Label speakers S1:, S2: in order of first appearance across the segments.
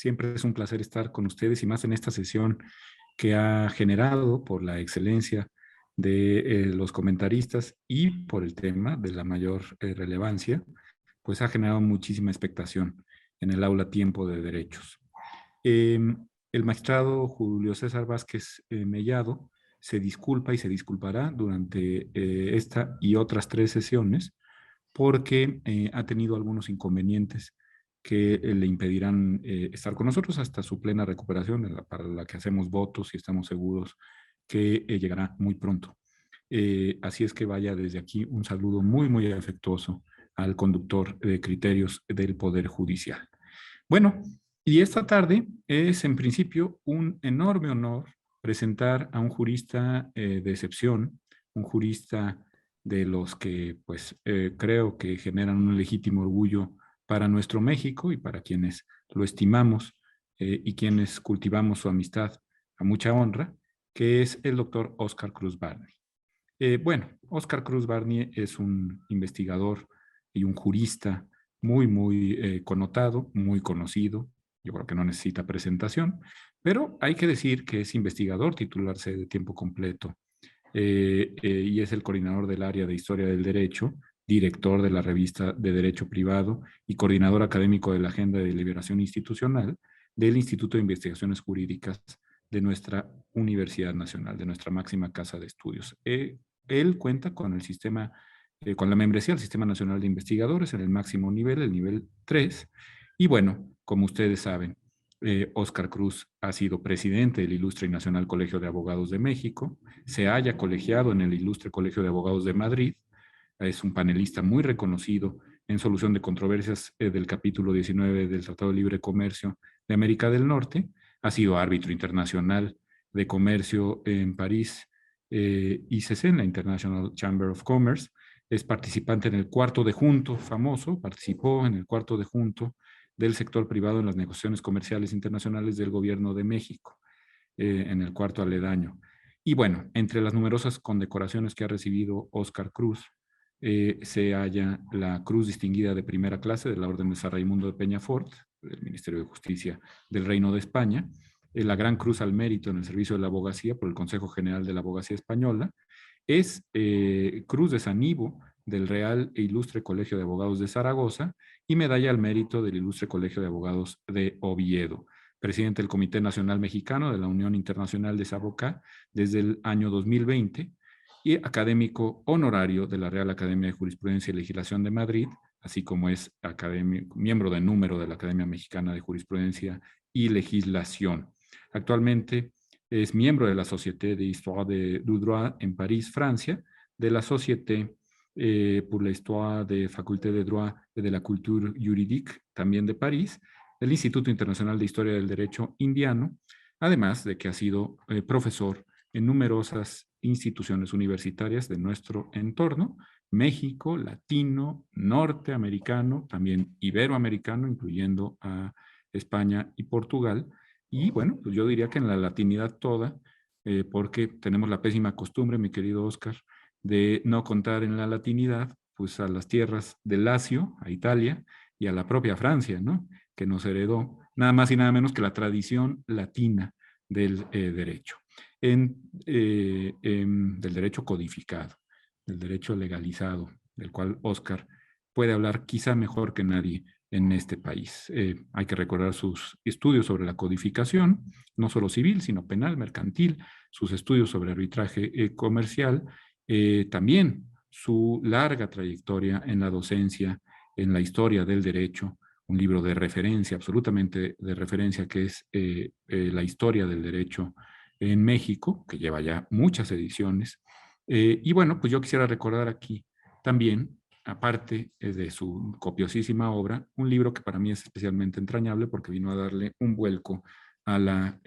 S1: Siempre es un placer estar con ustedes y más en esta sesión que ha generado por la excelencia de los comentaristas y por el tema de la mayor relevancia, pues ha generado muchísima expectación en el aula Tiempo de Derechos. Eh, el magistrado Julio César Vázquez Mellado se disculpa y se disculpará durante esta y otras 3 sesiones porque ha tenido algunos inconvenientes que le impedirán estar con nosotros hasta su plena recuperación, para la que hacemos votos y estamos seguros que llegará muy pronto. Así es que vaya desde aquí un saludo muy, muy afectuoso al conductor de criterios del Poder Judicial. Bueno, y esta tarde es en principio un enorme honor presentar a un jurista de excepción, un jurista de los que pues creo que generan un legítimo orgullo para nuestro México y para quienes lo estimamos y quienes cultivamos su amistad a mucha honra, que es el doctor Óscar Cruz Barney. Bueno, Óscar Cruz Barney es un investigador y un jurista muy, muy connotado, muy conocido. Yo creo que no necesita presentación, pero hay que decir que es investigador titularse de tiempo completo y es el coordinador del área de Historia del Derecho, director de la revista de Derecho Privado y coordinador académico de la Agenda de Liberación Institucional del Instituto de Investigaciones Jurídicas de nuestra Universidad Nacional, de nuestra máxima casa de estudios. Él cuenta con el sistema, con la membresía del Sistema Nacional de Investigadores en el máximo nivel, el nivel 3. Y bueno, como ustedes saben, Óscar Cruz ha sido presidente del Ilustre y Nacional Colegio de Abogados de México, se haya colegiado en el Ilustre Colegio de Abogados de Madrid, es un panelista muy reconocido en solución de controversias del capítulo 19 del Tratado de Libre Comercio de América del Norte, ha sido árbitro internacional de comercio en París, ICC, en la International Chamber of Commerce, es participante en el cuarto de junto famoso, participó en el cuarto de junto del sector privado en las negociaciones comerciales internacionales del gobierno de México, en el cuarto aledaño. Y bueno, entre las numerosas condecoraciones que ha recibido Óscar Cruz, se halla la Cruz Distinguida de Primera Clase de la Orden de San Raimundo de Peñafort, del Ministerio de Justicia del Reino de España, la Gran Cruz al Mérito en el Servicio de la Abogacía por el Consejo General de la Abogacía Española, es Cruz de San Ivo del Real e Ilustre Colegio de Abogados de Zaragoza y Medalla al Mérito del Ilustre Colegio de Abogados de Oviedo. Presidente del Comité Nacional Mexicano de la Unión Internacional de Sabocá desde el año 2020 y académico honorario de la Real Academia de Jurisprudencia y Legislación de Madrid, así como es miembro de número de la Academia Mexicana de Jurisprudencia y Legislación. Actualmente es miembro de la Société d'Histoire du Droit en París, Francia, de la Société pour l'Histoire de Faculté de Droit et de la Culture Juridique, también de París, del Instituto Internacional de Historia del Derecho Indiano, además de que ha sido profesor en numerosas instituciones universitarias de nuestro entorno, México, latino, norteamericano, también iberoamericano, incluyendo a España y Portugal. Y bueno, pues yo diría que en la latinidad toda, porque tenemos la pésima costumbre, mi querido Óscar, de no contar en la latinidad, pues a las tierras del Lacio, a Italia, y a la propia Francia, ¿no? Que nos heredó nada más y nada menos que la tradición latina del derecho, del derecho codificado, del derecho legalizado, del cual Óscar puede hablar quizá mejor que nadie en este país. Hay que recordar sus estudios sobre la codificación, no solo civil, sino penal, mercantil, sus estudios sobre arbitraje comercial, también su larga trayectoria en la docencia, en la historia del derecho, un libro de referencia, absolutamente de referencia, que es La historia del derecho en México, que lleva ya muchas ediciones. Y bueno, pues yo quisiera recordar aquí también, aparte de su copiosísima obra, un libro que para mí es especialmente entrañable porque vino a darle un vuelco al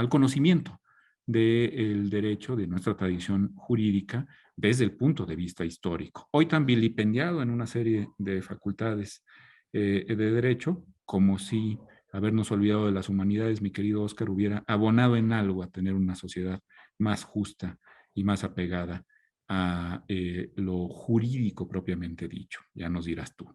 S1: conocimiento del derecho, de nuestra tradición jurídica, desde el punto de vista histórico. Hoy tan vilipendiado en una serie de facultades de derecho, como si habernos olvidado de las humanidades, mi querido Óscar, hubiera abonado en algo a tener una sociedad más justa y más apegada a lo jurídico propiamente dicho. Ya nos dirás tú.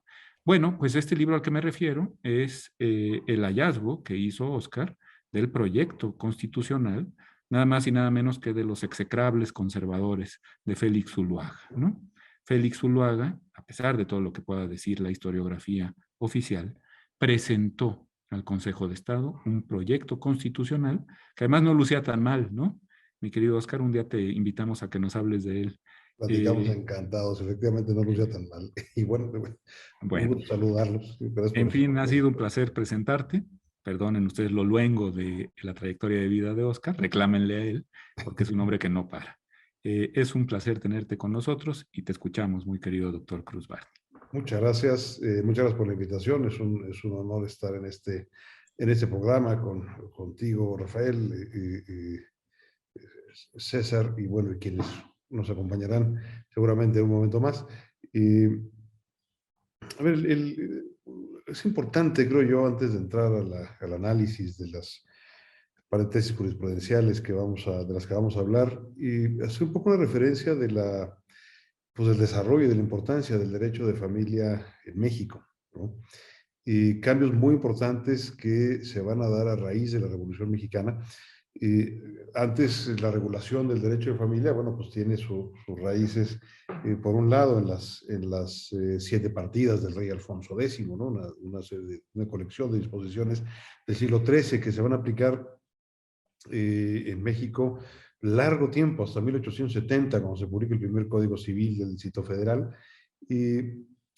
S1: Bueno, pues este libro al que me refiero es el hallazgo que hizo Oscar del proyecto constitucional, nada más y nada menos que de los execrables conservadores de Félix Zuluaga, ¿no? Félix Zuluaga, a pesar de todo lo que pueda decir la historiografía oficial, presentó al Consejo de Estado un proyecto constitucional que además no lucía tan mal, ¿no? Mi querido Oscar, un día te invitamos a que nos hables de él.
S2: Platicamos encantados, efectivamente no lucía tan mal. Y bueno, un
S1: Bueno,
S2: gusto saludarlos. Gracias por
S1: en fin, ha
S2: escucharnos.
S1: sido un placer presentarte. Perdonen ustedes lo luengo de la trayectoria de vida de Oscar, reclámenle a él, porque es un hombre que no para. Es un placer tenerte con nosotros y te escuchamos, muy querido doctor Cruz Barney.
S2: Muchas gracias por la invitación. Es un honor estar en este programa contigo, Rafael, César, y bueno, y quienes nos acompañarán seguramente en un momento más. Y, a ver, es importante, creo yo, antes de entrar al análisis de las paréntesis jurisprudenciales de las que vamos a hablar, y hacer un poco una referencia pues, del desarrollo y de la importancia del derecho de familia en México, ¿no? Y cambios muy importantes que se van a dar a raíz de la Revolución Mexicana. Y antes, la regulación del derecho de familia, bueno, pues tiene sus raíces, por un lado, en las 7 partidas del rey Alfonso X, ¿no? Una colección de disposiciones del siglo XIII que se van a aplicar en México largo tiempo, hasta 1870, cuando se publica el primer Código Civil del Distrito Federal, y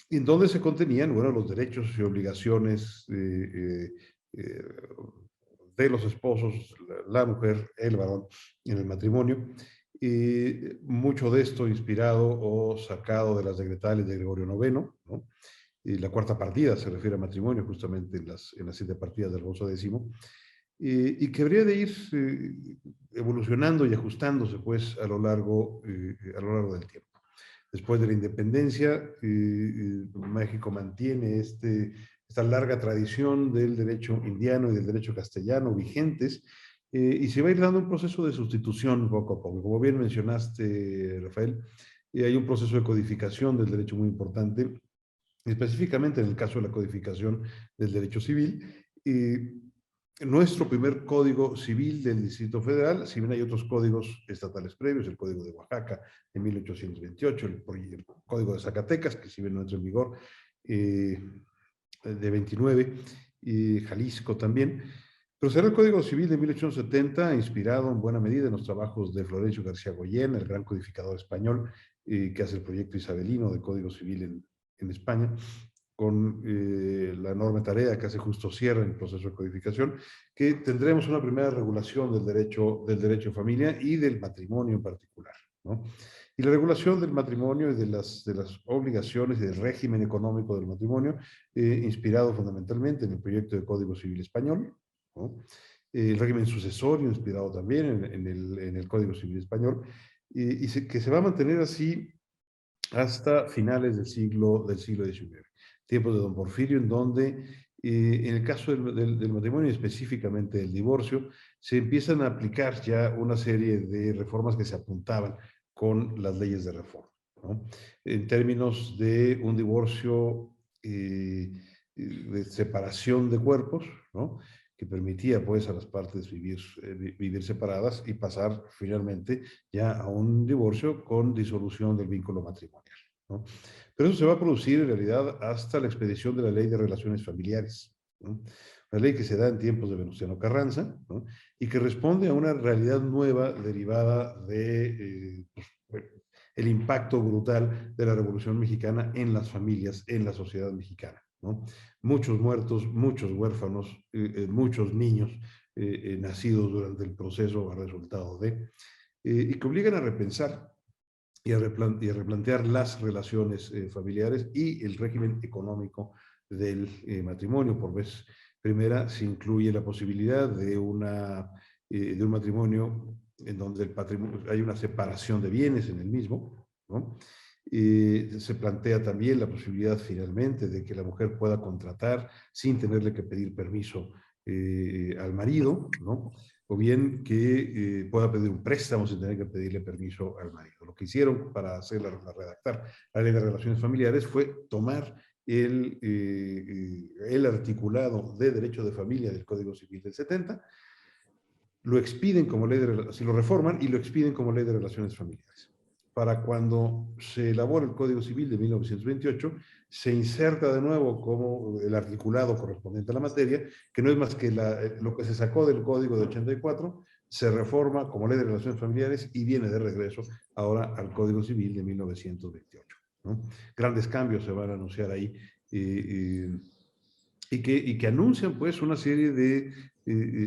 S2: en donde se contenían, bueno, los derechos y obligaciones eh, de los esposos, la mujer, el varón, en el matrimonio. Y mucho de esto inspirado o sacado de las decretales de Gregorio IX, ¿no? Y la cuarta partida se refiere a matrimonio, justamente en las 7 partidas de Alfonso X, y que habría de ir evolucionando y ajustándose pues a lo largo del tiempo. Después de la independencia, México mantiene esta larga tradición del derecho indiano y del derecho castellano vigentes, y se va a ir dando un proceso de sustitución poco a poco. Como bien mencionaste, Rafael, hay un proceso de codificación del derecho muy importante, específicamente en el caso de la codificación del derecho civil. Nuestro primer código civil del Distrito Federal, si bien hay otros códigos estatales previos, el Código de Oaxaca de 1828, el Código de Zacatecas, que si bien no entra en vigor, de 29, y Jalisco también, pero será el Código Civil de 1870, inspirado en buena medida en los trabajos de Florencio García Goyen, el gran codificador español, que hace el proyecto isabelino de Código Civil en España, con la enorme tarea que hace Justo Sierra en el proceso de codificación, que tendremos una primera regulación del derecho de familia y del matrimonio en particular, ¿no? Y la regulación del matrimonio y de las obligaciones y del régimen económico del matrimonio, inspirado fundamentalmente en el proyecto de Código Civil Español, ¿no? El régimen sucesorio, inspirado también en el Código Civil Español, que se va a mantener así hasta finales del siglo XIX, tiempos de don Porfirio, en donde en el caso del matrimonio, específicamente del divorcio, se empiezan a aplicar ya una serie de reformas que se apuntaban con las leyes de reforma, ¿no? En términos de un divorcio de separación de cuerpos, ¿no? Que permitía pues a las partes vivir separadas y pasar finalmente ya a un divorcio con disolución del vínculo matrimonial, ¿no? Pero eso se va a producir en realidad hasta la expedición de la Ley de Relaciones Familiares, ¿no? Una ley que se da en tiempos de Venustiano Carranza, ¿no? Y que responde a una realidad nueva derivada de el impacto brutal de la Revolución Mexicana en las familias, en la sociedad mexicana, ¿no? Muchos muertos, muchos huérfanos, muchos niños nacidos durante el proceso a resultado y que obligan a repensar y a replantear las relaciones familiares y el régimen económico del matrimonio. Por vez primera se incluye la posibilidad de un matrimonio en donde hay una separación de bienes en el mismo, ¿no? Se plantea también la posibilidad finalmente de que la mujer pueda contratar sin tenerle que pedir permiso al marido, ¿no? o bien que pueda pedir un préstamo sin tener que pedirle permiso al marido. Lo que hicieron para redactar la ley de relaciones familiares fue tomar el articulado de derecho de familia del Código Civil del 70, lo expiden como ley de, si lo reforman y lo expiden como ley de relaciones familiares. Para cuando se elabora el Código Civil de 1928, se inserta de nuevo como el articulado correspondiente a la materia, que no es más que lo que se sacó del Código de 84, se reforma como ley de relaciones familiares y viene de regreso ahora al Código Civil de 1928. ¿No? Grandes cambios se van a anunciar ahí y que anuncian pues una serie de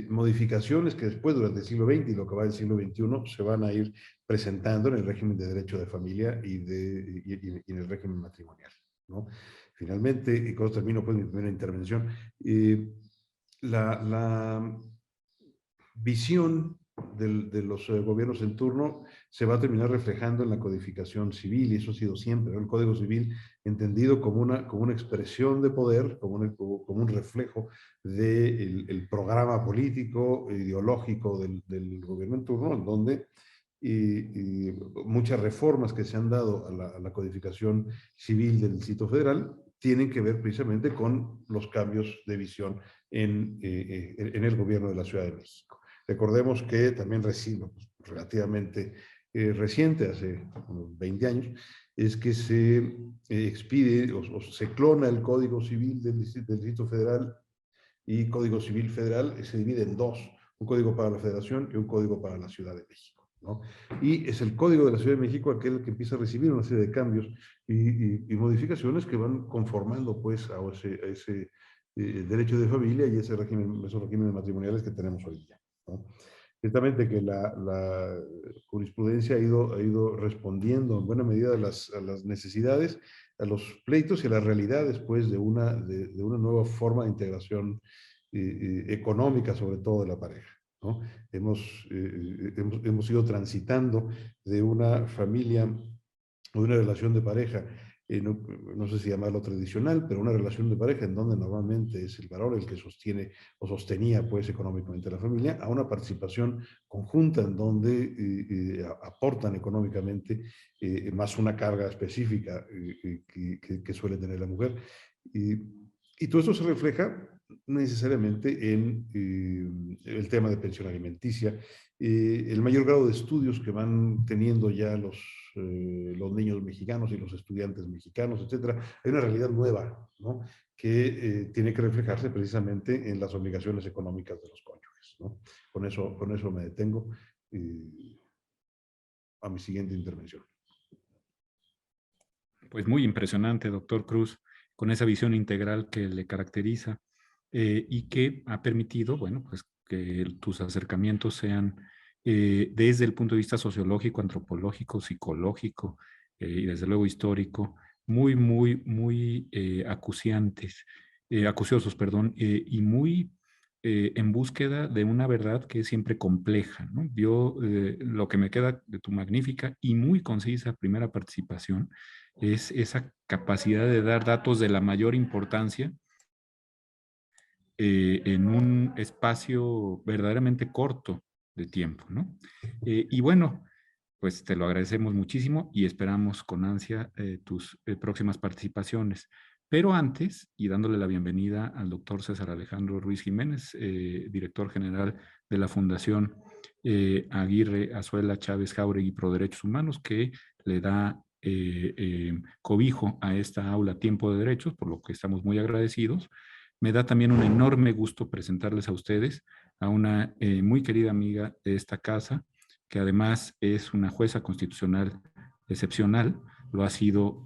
S2: modificaciones que después durante el siglo XX y lo que va del siglo XXI se van a ir presentando en el régimen de derecho de familia y en el régimen matrimonial, ¿no? Finalmente, y con esto termino pues mi primera intervención, la visión de los gobiernos en turno se va a terminar reflejando en la codificación civil, y eso ha sido siempre, ¿no? El Código Civil entendido como una expresión de poder, como un reflejo del programa político, ideológico del gobierno en turno, en donde muchas reformas que se han dado a la codificación civil del Distrito Federal tienen que ver precisamente con los cambios de visión en el gobierno de la Ciudad de México. Recordemos que también relativamente reciente, hace unos 20 años, es que se expide o se clona el Código Civil del Distrito Federal, y Código Civil Federal se divide en dos, un código para la Federación y un código para la Ciudad de México, ¿no? Y es el Código de la Ciudad de México aquel que empieza a recibir una serie de cambios y modificaciones que van conformando pues a ese derecho de familia y esos regímenes matrimoniales que tenemos hoy día, ¿no? Ciertamente que la jurisprudencia ha ido respondiendo en buena medida a las necesidades, a los pleitos y a las realidades pues, de una nueva forma de integración económica, sobre todo de la pareja, ¿no? Hemos ido transitando de una familia, de una relación de pareja, no sé si llamarlo tradicional, pero una relación de pareja en donde normalmente es el varón el que sostiene o sostenía pues económicamente la familia, a una participación conjunta en donde aportan económicamente más una carga específica que suele tener la mujer. Y todo esto se refleja necesariamente en el tema de pensión alimenticia, el mayor grado de estudios que van teniendo ya los niños mexicanos y los estudiantes mexicanos, etcétera. Hay una realidad nueva, ¿no? Que tiene que reflejarse precisamente en las obligaciones económicas de los cónyuges, ¿no? Con eso me detengo a mi siguiente intervención.
S1: Pues muy impresionante, doctor Cruz, con esa visión integral que le caracteriza y que ha permitido, bueno, pues que tus acercamientos sean desde el punto de vista sociológico, antropológico, psicológico y desde luego histórico, muy acuciosos, perdón, y muy en búsqueda de una verdad que es siempre compleja, ¿no? Yo, lo que me queda de tu magnífica y muy concisa primera participación es esa capacidad de dar datos de la mayor importancia en un espacio verdaderamente corto de tiempo, ¿no? Y bueno, pues te lo agradecemos muchísimo y esperamos con ansia tus próximas participaciones. Pero antes, y dándole la bienvenida al doctor César Alejandro Ruiz Jiménez, director general de la Fundación Aguirre Azuela Chávez Jauregui Pro Derechos Humanos, que le da cobijo a esta aula Tiempo de Derechos, por lo que estamos muy agradecidos. Me da también un enorme gusto presentarles a ustedes a una muy querida amiga de esta casa, que además es una jueza constitucional excepcional, lo ha sido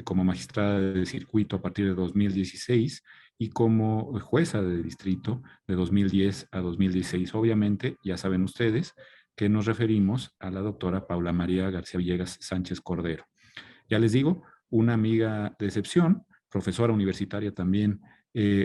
S1: como magistrada de circuito a partir de 2016 y como jueza de distrito de 2010 a 2016. Obviamente, ya saben ustedes que nos referimos a la doctora Paula María García Villegas Sánchez Cordero. Ya les digo, una amiga de excepción, profesora universitaria también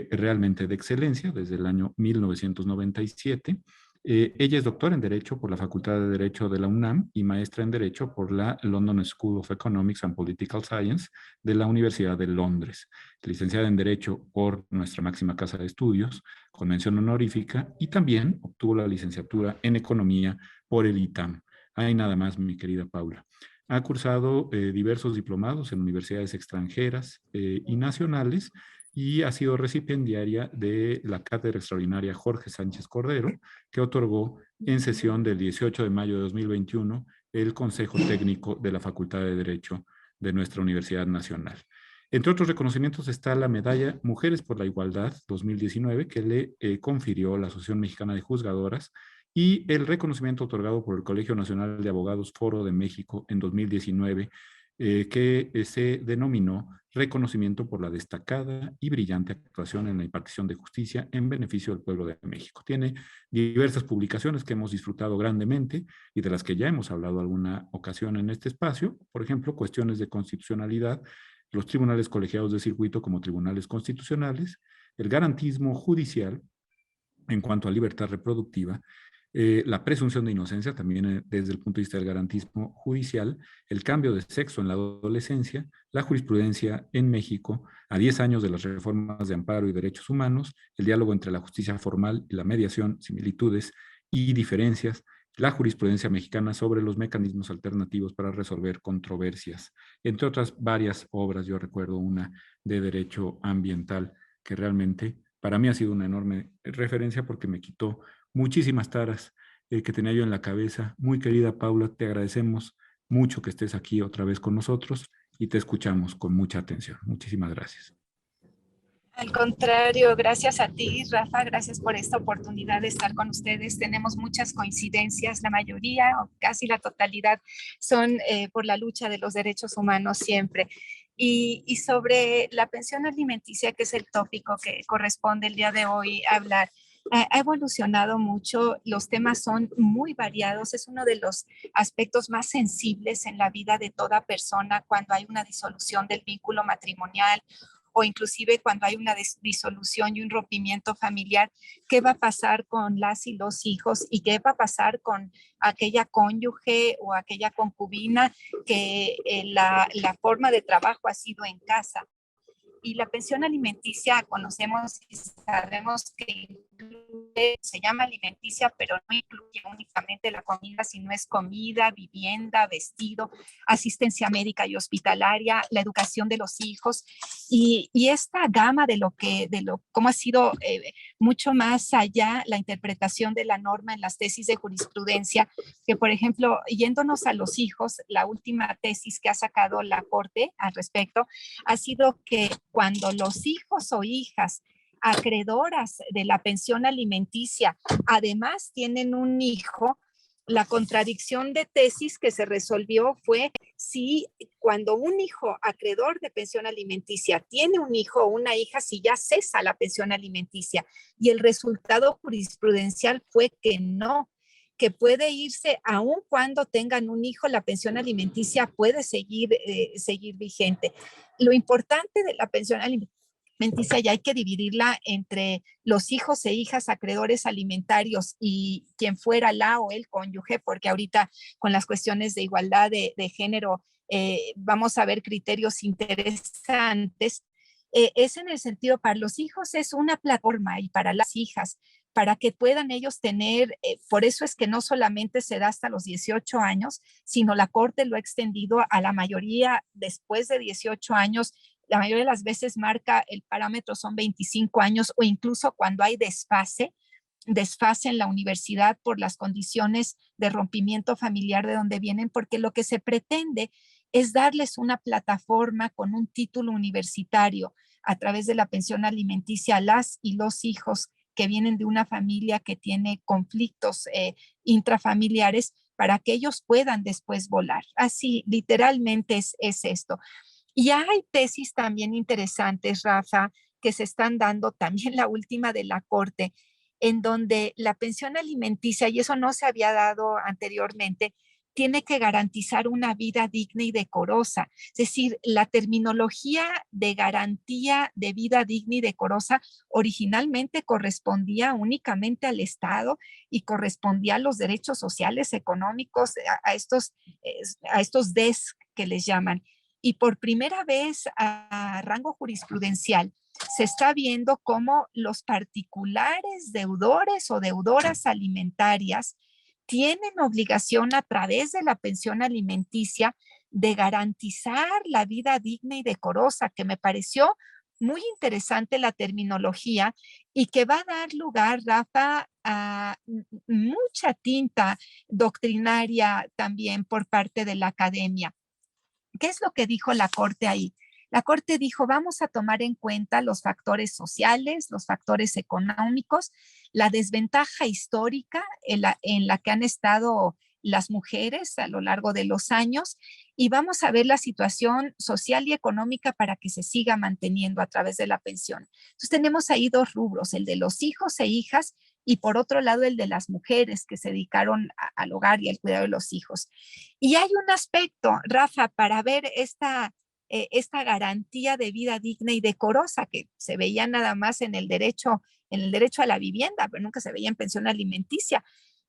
S1: realmente de excelencia desde el año 1997 Ella es doctora en Derecho por la Facultad de Derecho de la UNAM y maestra en Derecho por la London School of Economics and Political Science de la Universidad de Londres. Licenciada en Derecho por nuestra máxima casa de estudios, con mención honorífica, y también obtuvo la licenciatura en Economía por el ITAM. Ahí nada más, mi querida Paula. Ha cursado diversos diplomados en universidades extranjeras y nacionales, y ha sido recipiendaria de la Cátedra Extraordinaria Jorge Sánchez Cordero, que otorgó en sesión del 18 de mayo de 2021 el Consejo Técnico de la Facultad de Derecho de nuestra Universidad Nacional. Entre otros reconocimientos está la medalla Mujeres por la Igualdad 2019, que le confirió la Asociación Mexicana de Juzgadoras, y el reconocimiento otorgado por el Colegio Nacional de Abogados Foro de México en 2019, que se denominó Reconocimiento por la destacada y brillante actuación en la impartición de justicia en beneficio del pueblo de México. Tiene diversas publicaciones que hemos disfrutado grandemente y de las que ya hemos hablado alguna ocasión en este espacio. Por ejemplo, cuestiones de constitucionalidad, los tribunales colegiados de circuito como tribunales constitucionales, el garantismo judicial en cuanto a libertad reproductiva, la presunción de inocencia, también desde el punto de vista del garantismo judicial, el cambio de sexo en la adolescencia, la jurisprudencia en México, a 10 años de las reformas de amparo y derechos humanos, el diálogo entre la justicia formal y la mediación, similitudes y diferencias, la jurisprudencia mexicana sobre los mecanismos alternativos para resolver controversias, entre otras varias obras. Yo recuerdo una de derecho ambiental que realmente para mí ha sido una enorme referencia porque me quitó muchísimas taras que tenía yo en la cabeza. Muy querida Paula, te agradecemos mucho que estés aquí otra vez con nosotros y te escuchamos con mucha atención. Muchísimas gracias.
S3: Al contrario, gracias a ti, Rafa, gracias por esta oportunidad de estar con ustedes. Tenemos muchas coincidencias, la mayoría o casi la totalidad son por la lucha de los derechos humanos siempre. Y sobre la pensión alimenticia, que es el tópico que corresponde el día de hoy hablar, ha evolucionado mucho, los temas son muy variados, es uno de los aspectos más sensibles en la vida de toda persona cuando hay una disolución del vínculo matrimonial o inclusive cuando hay una disolución y un rompimiento familiar. ¿Qué va a pasar con las y los hijos y qué va a pasar con aquella cónyuge o aquella concubina que la forma de trabajo ha sido en casa? Y la pensión alimenticia conocemos y sabemos que incluye, se llama alimenticia, pero no incluye únicamente la comida, sino es comida, vivienda, vestido, asistencia médica y hospitalaria, la educación de los hijos y esta gama de cómo ha sido mucho más allá la interpretación de la norma en las tesis de jurisprudencia, que por ejemplo, yéndonos a los hijos, la última tesis que ha sacado la Corte al respecto ha sido que cuando los hijos o hijas acreedoras de la pensión alimenticia además tienen un hijo, la contradicción de tesis que se resolvió fue si cuando un hijo acreedor de pensión alimenticia tiene un hijo o una hija, si ya cesa la pensión alimenticia. Y el resultado jurisprudencial fue que no, que puede irse aun cuando tengan un hijo, la pensión alimenticia puede seguir vigente. Lo importante de la pensión alimenticia, ya hay que dividirla entre los hijos e hijas acreedores alimentarios y quien fuera la o el cónyuge, porque ahorita con las cuestiones de igualdad de género vamos a ver criterios interesantes. Es en el sentido, para los hijos es una plataforma y para las hijas, para que puedan ellos tener, por eso es que no solamente se da hasta los 18 años, sino la Corte lo ha extendido a la mayoría después de 18 años. La mayoría de las veces marca el parámetro son 25 años o incluso cuando hay desfase en la universidad por las condiciones de rompimiento familiar de donde vienen, porque lo que se pretende es darles una plataforma con un título universitario a través de la pensión alimenticia a las y los hijos que vienen de una familia que tiene conflictos intrafamiliares para que ellos puedan después volar. Así, literalmente es esto. Y hay tesis también interesantes, Rafa, que se están dando, también la última de la Corte, en donde la pensión alimenticia, y eso no se había dado anteriormente, tiene que garantizar una vida digna y decorosa. Es decir, la terminología de garantía de vida digna y decorosa originalmente correspondía únicamente al Estado y correspondía a los derechos sociales, económicos, a estos DES que les llaman. Y por primera vez a rango jurisprudencial se está viendo cómo los particulares deudores o deudoras alimentarias tienen obligación a través de la pensión alimenticia de garantizar la vida digna y decorosa, que me pareció muy interesante la terminología y que va a dar lugar, Rafa, a mucha tinta doctrinaria también por parte de la academia. ¿Qué es lo que dijo la Corte ahí? La Corte dijo, vamos a tomar en cuenta los factores sociales, los factores económicos, la desventaja histórica en la que han estado las mujeres a lo largo de los años y vamos a ver la situación social y económica para que se siga manteniendo a través de la pensión. Entonces tenemos ahí dos rubros, el de los hijos e hijas y por otro lado el de las mujeres que se dedicaron al hogar y al cuidado de los hijos. Y hay un aspecto, Rafa, para ver esta garantía de vida digna y decorosa que se veía nada más en el derecho a la vivienda, pero nunca se veía en pensión alimenticia,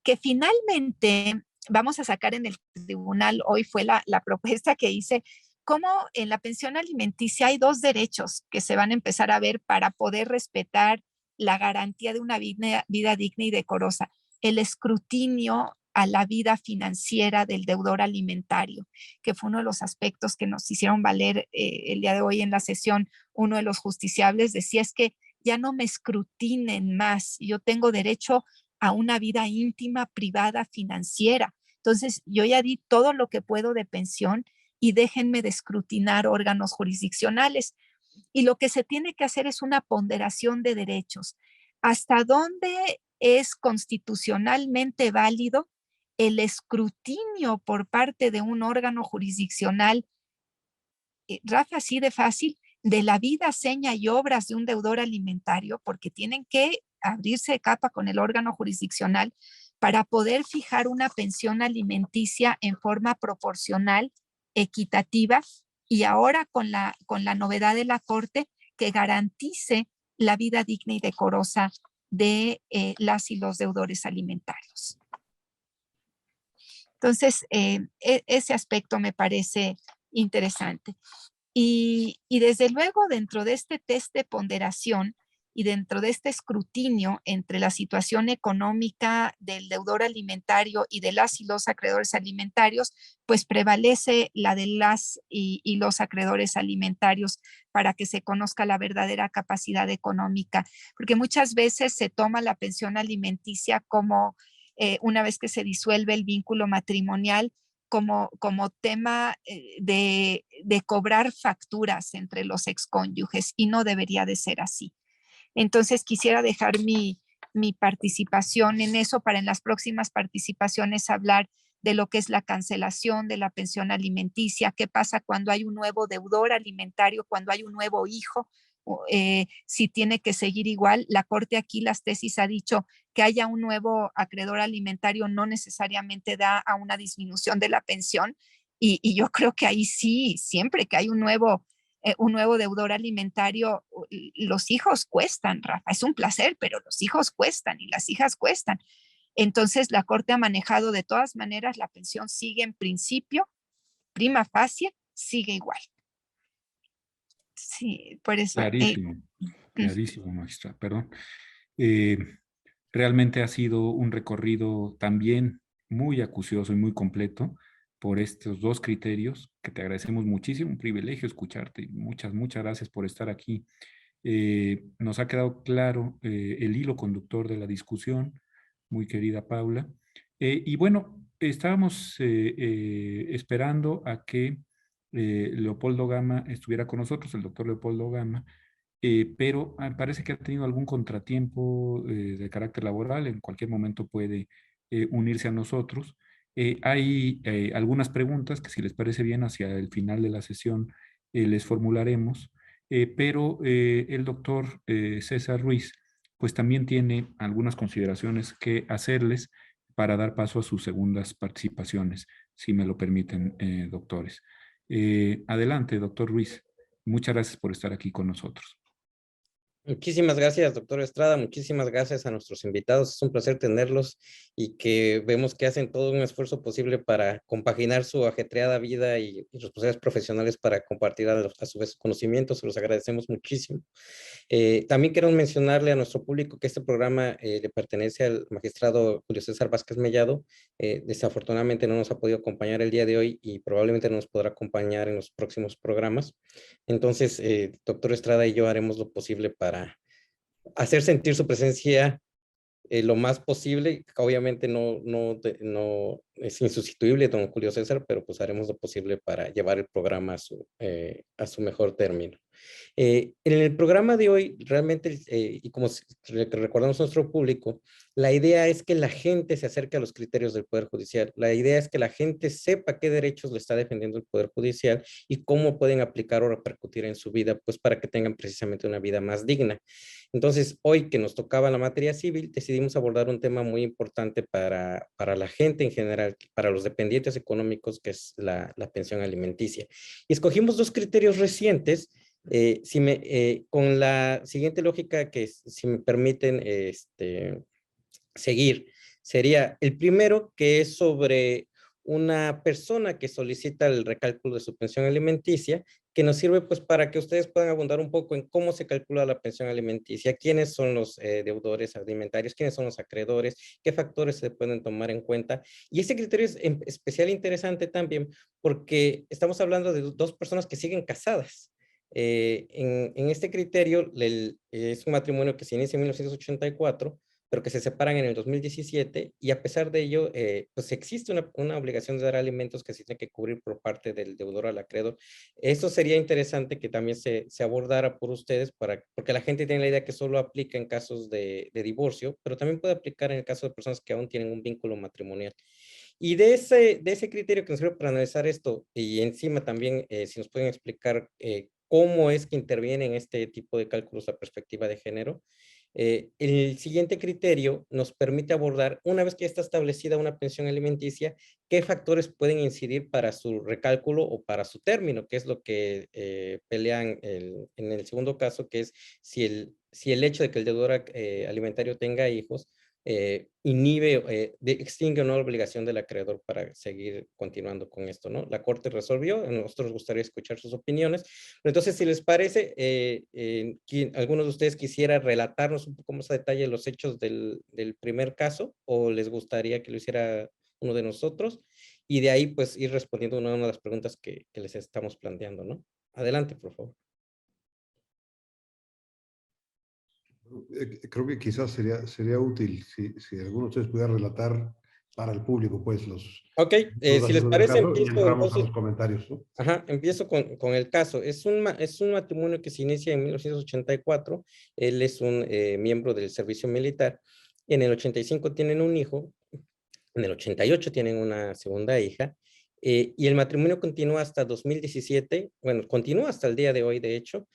S3: que finalmente vamos a sacar en el tribunal, hoy fue la propuesta que hice, cómo en la pensión alimenticia hay dos derechos que se van a empezar a ver para poder respetar la garantía de una vida digna y decorosa. El escrutinio a la vida financiera del deudor alimentario, que fue uno de los aspectos que nos hicieron valer el día de hoy en la sesión. Uno de los justiciables decía es que ya no me escrutinen más, yo tengo derecho a una vida íntima, privada, financiera. Entonces, yo ya di todo lo que puedo de pensión y déjenme de escrutinar órganos jurisdiccionales. Y lo que se tiene que hacer es una ponderación de derechos. ¿Hasta dónde es constitucionalmente válido el escrutinio por parte de un órgano jurisdiccional, Rafa, así de fácil, de la vida, seña y obras de un deudor alimentario, porque tienen que abrirse de capa con el órgano jurisdiccional para poder fijar una pensión alimenticia en forma proporcional, equitativa, y ahora con la novedad de la Corte que garantice la vida digna y decorosa de las y los deudores alimentarios. Entonces, ese aspecto me parece interesante. Y desde luego, dentro de este test de ponderación y dentro de este escrutinio entre la situación económica del deudor alimentario y de las y los acreedores alimentarios, pues prevalece la de las y los acreedores alimentarios para que se conozca la verdadera capacidad económica. Porque muchas veces se toma la pensión alimenticia como una vez que se disuelve el vínculo matrimonial, como tema de cobrar facturas entre los excónyuges y no debería de ser así. Entonces quisiera dejar mi participación en eso para en las próximas participaciones hablar de lo que es la cancelación de la pensión alimenticia, qué pasa cuando hay un nuevo deudor alimentario, cuando hay un nuevo hijo, si tiene que seguir igual. La Corte aquí, las tesis ha dicho que haya un nuevo acreedor alimentario no necesariamente da a una disminución de la pensión y yo creo que ahí sí, siempre que hay un nuevo deudor alimentario, los hijos cuestan, Rafa, es un placer, pero los hijos cuestan y las hijas cuestan. Entonces la Corte ha manejado de todas maneras, la pensión sigue en principio, prima facie, sigue igual. Sí, por eso.
S1: Clarísimo, clarísimo, maestra, perdón. Realmente ha sido un recorrido también muy acucioso y muy completo por estos dos criterios que te agradecemos muchísimo, un privilegio escucharte. Muchas, muchas gracias por estar aquí. Nos ha quedado claro el hilo conductor de la discusión, muy querida Paula. Y bueno, estábamos esperando a que Leopoldo Gama estuviera con nosotros, el doctor Leopoldo Gama, pero parece que ha tenido algún contratiempo de carácter laboral, en cualquier momento puede unirse a nosotros. Hay algunas preguntas que si les parece bien hacia el final de la sesión les formularemos, pero el doctor César Ruiz pues también tiene algunas consideraciones que hacerles para dar paso a sus segundas participaciones, si me lo permiten, doctores. Adelante, doctor Ruiz. Muchas gracias por estar aquí con nosotros.
S4: Muchísimas gracias, doctor Estrada. Muchísimas gracias a nuestros invitados. Es un placer tenerlos y que vemos que hacen todo un esfuerzo posible para compaginar su ajetreada vida y responsabilidades profesionales para compartir a su vez conocimientos. Se los agradecemos muchísimo. También quiero mencionarle a nuestro público que este programa le pertenece al magistrado Julio César Vázquez Mellado. Desafortunadamente no nos ha podido acompañar el día de hoy y probablemente no nos podrá acompañar en los próximos programas. Entonces, doctor Estrada y yo haremos lo posible para hacer sentir su presencia lo más posible. Obviamente no es insustituible don Julio César, pero pues haremos lo posible para llevar el programa a su mejor término. En el programa de hoy, realmente, y como recordamos a nuestro público, la idea es que la gente se acerque a los criterios del Poder Judicial. La idea es que la gente sepa qué derechos le está defendiendo el Poder Judicial y cómo pueden aplicar o repercutir en su vida, pues para que tengan precisamente una vida más digna. Entonces, hoy que nos tocaba la materia civil, decidimos abordar un tema muy importante para la gente en general, para los dependientes económicos, que es la pensión alimenticia. Y escogimos dos criterios recientes, con la siguiente lógica que, si me permiten seguir, sería el primero, que es sobre una persona que solicita el recálculo de su pensión alimenticia, que nos sirve pues para que ustedes puedan abundar un poco en cómo se calcula la pensión alimenticia, quiénes son los deudores alimentarios, quiénes son los acreedores, qué factores se pueden tomar en cuenta. Y ese criterio es especial e interesante también porque estamos hablando de dos personas que siguen casadas. En este criterio es un matrimonio que se inicia en 1984, pero que se separan en el 2017, y a pesar de ello, pues existe una obligación de dar alimentos que se tiene que cubrir por parte del deudor al acreedor. Eso sería interesante que también se abordara por ustedes, porque la gente tiene la idea que solo aplica en casos de divorcio, pero también puede aplicar en el caso de personas que aún tienen un vínculo matrimonial. Y de ese criterio que nos sirve para analizar esto, y encima también, si nos pueden explicar cómo es que interviene en este tipo de cálculos la perspectiva de género. El siguiente criterio nos permite abordar, una vez que está establecida una pensión alimenticia, qué factores pueden incidir para su recálculo o para su término, que es lo que pelean en el segundo caso, que es si el hecho de que el deudor alimentario tenga hijos extingue o no la obligación del acreedor para seguir continuando con esto, ¿no? La Corte resolvió, a nosotros nos gustaría escuchar sus opiniones, pero entonces, si les parece, algunos de ustedes quisiera relatarnos un poco más a detalle los hechos del primer caso, o les gustaría que lo hiciera uno de nosotros, y de ahí pues ir respondiendo una de las preguntas que les estamos planteando, ¿no? Adelante, por favor.
S2: Creo que quizás sería útil si alguno de ustedes pudiera relatar para el público, pues,
S4: Ok, si les parece,
S2: y entramos a los comentarios, ¿no?
S4: Ajá, empiezo con el caso. Es un matrimonio que se inicia en 1984. Él es un miembro del servicio militar. En el 85 tienen un hijo. En el 88 tienen una segunda hija. Y el matrimonio continúa hasta 2017. Bueno, continúa hasta el día de hoy, de hecho.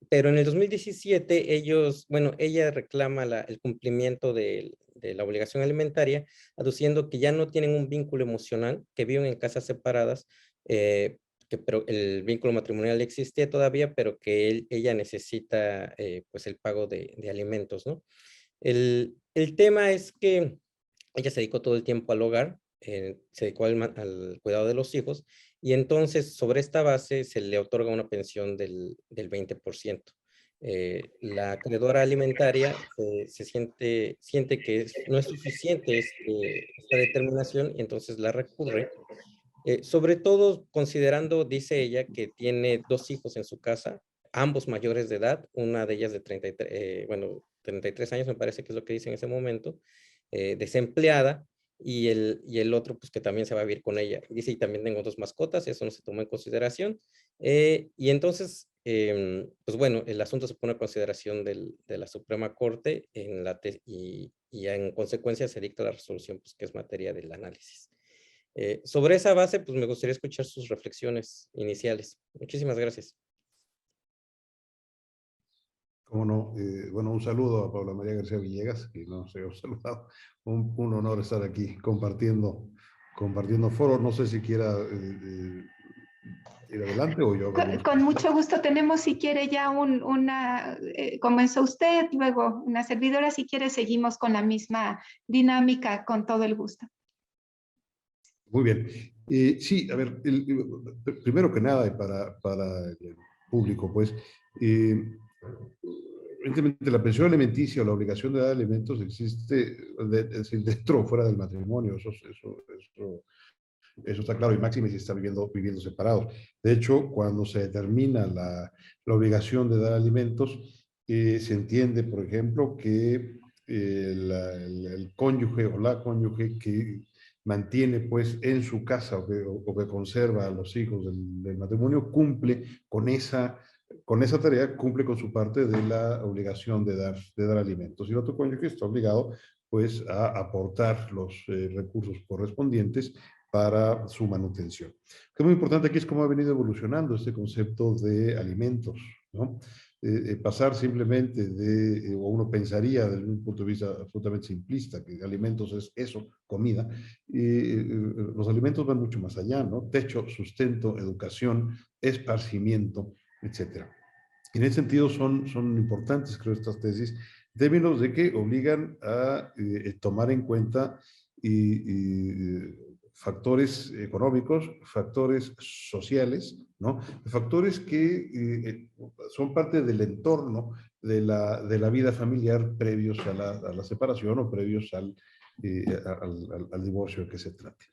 S4: Pero en el 2017 ella reclama el cumplimiento de la obligación alimentaria, aduciendo que ya no tienen un vínculo emocional, que viven en casas separadas, pero el vínculo matrimonial existía todavía, pero que ella necesita pues el pago de alimentos, ¿no? El tema es que ella se dedicó todo el tiempo al hogar, se dedicó al cuidado de los hijos, y entonces sobre esta base se le otorga una pensión del 20%. La acreedora alimentaria siente que no es suficiente esta determinación, y entonces la recurre, sobre todo considerando, dice ella, que tiene dos hijos en su casa, ambos mayores de edad, una de ellas de 33 años, me parece que es lo que dice en ese momento, desempleada, y el otro, pues que también se va a vivir con ella. Dice, y también tengo dos mascotas, eso no se tomó en consideración. Y entonces, pues bueno, el asunto se pone a consideración de la Suprema Corte y en consecuencia se dicta la resolución, pues que es materia del análisis. Sobre esa base, pues me gustaría escuchar sus reflexiones iniciales. Muchísimas gracias.
S2: Cómo no. Bueno, un saludo a Paula María García Villegas, que no se ha saludado. Un honor estar aquí compartiendo foro. No sé si quiera ir adelante o yo hago algunos
S3: Con
S2: comentarios.
S3: mucho gusto. Tenemos, si quiere, ya comenzó usted, luego una servidora. Si quiere, seguimos con la misma dinámica, con todo el gusto.
S2: Muy bien. Sí, a ver, primero que nada, y para el público, pues, evidentemente la pensión alimenticia o la obligación de dar alimentos existe, es decir, dentro o fuera del matrimonio, eso está claro, y máxime si está viviendo separados. De hecho, cuando se determina la obligación de dar alimentos, se entiende, por ejemplo, que el cónyuge o la cónyuge que mantiene pues en su casa o que conserva a los hijos del matrimonio, cumple con esa tarea, cumple con su parte de la obligación de dar alimentos. Y el otro cónyuge está obligado pues a aportar los recursos correspondientes para su manutención. Lo que es muy importante aquí es cómo ha venido evolucionando este concepto de alimentos, ¿no? Pasar simplemente o uno pensaría desde un punto de vista absolutamente simplista, que alimentos es eso, comida, los alimentos van mucho más allá, ¿no? Techo, sustento, educación, esparcimiento, etcétera. En ese sentido son importantes, creo, estas tesis, en términos de que obligan a tomar en cuenta factores económicos, factores sociales, ¿no? Factores que son parte del entorno de la vida familiar previos a la separación o previos al divorcio de que se trate.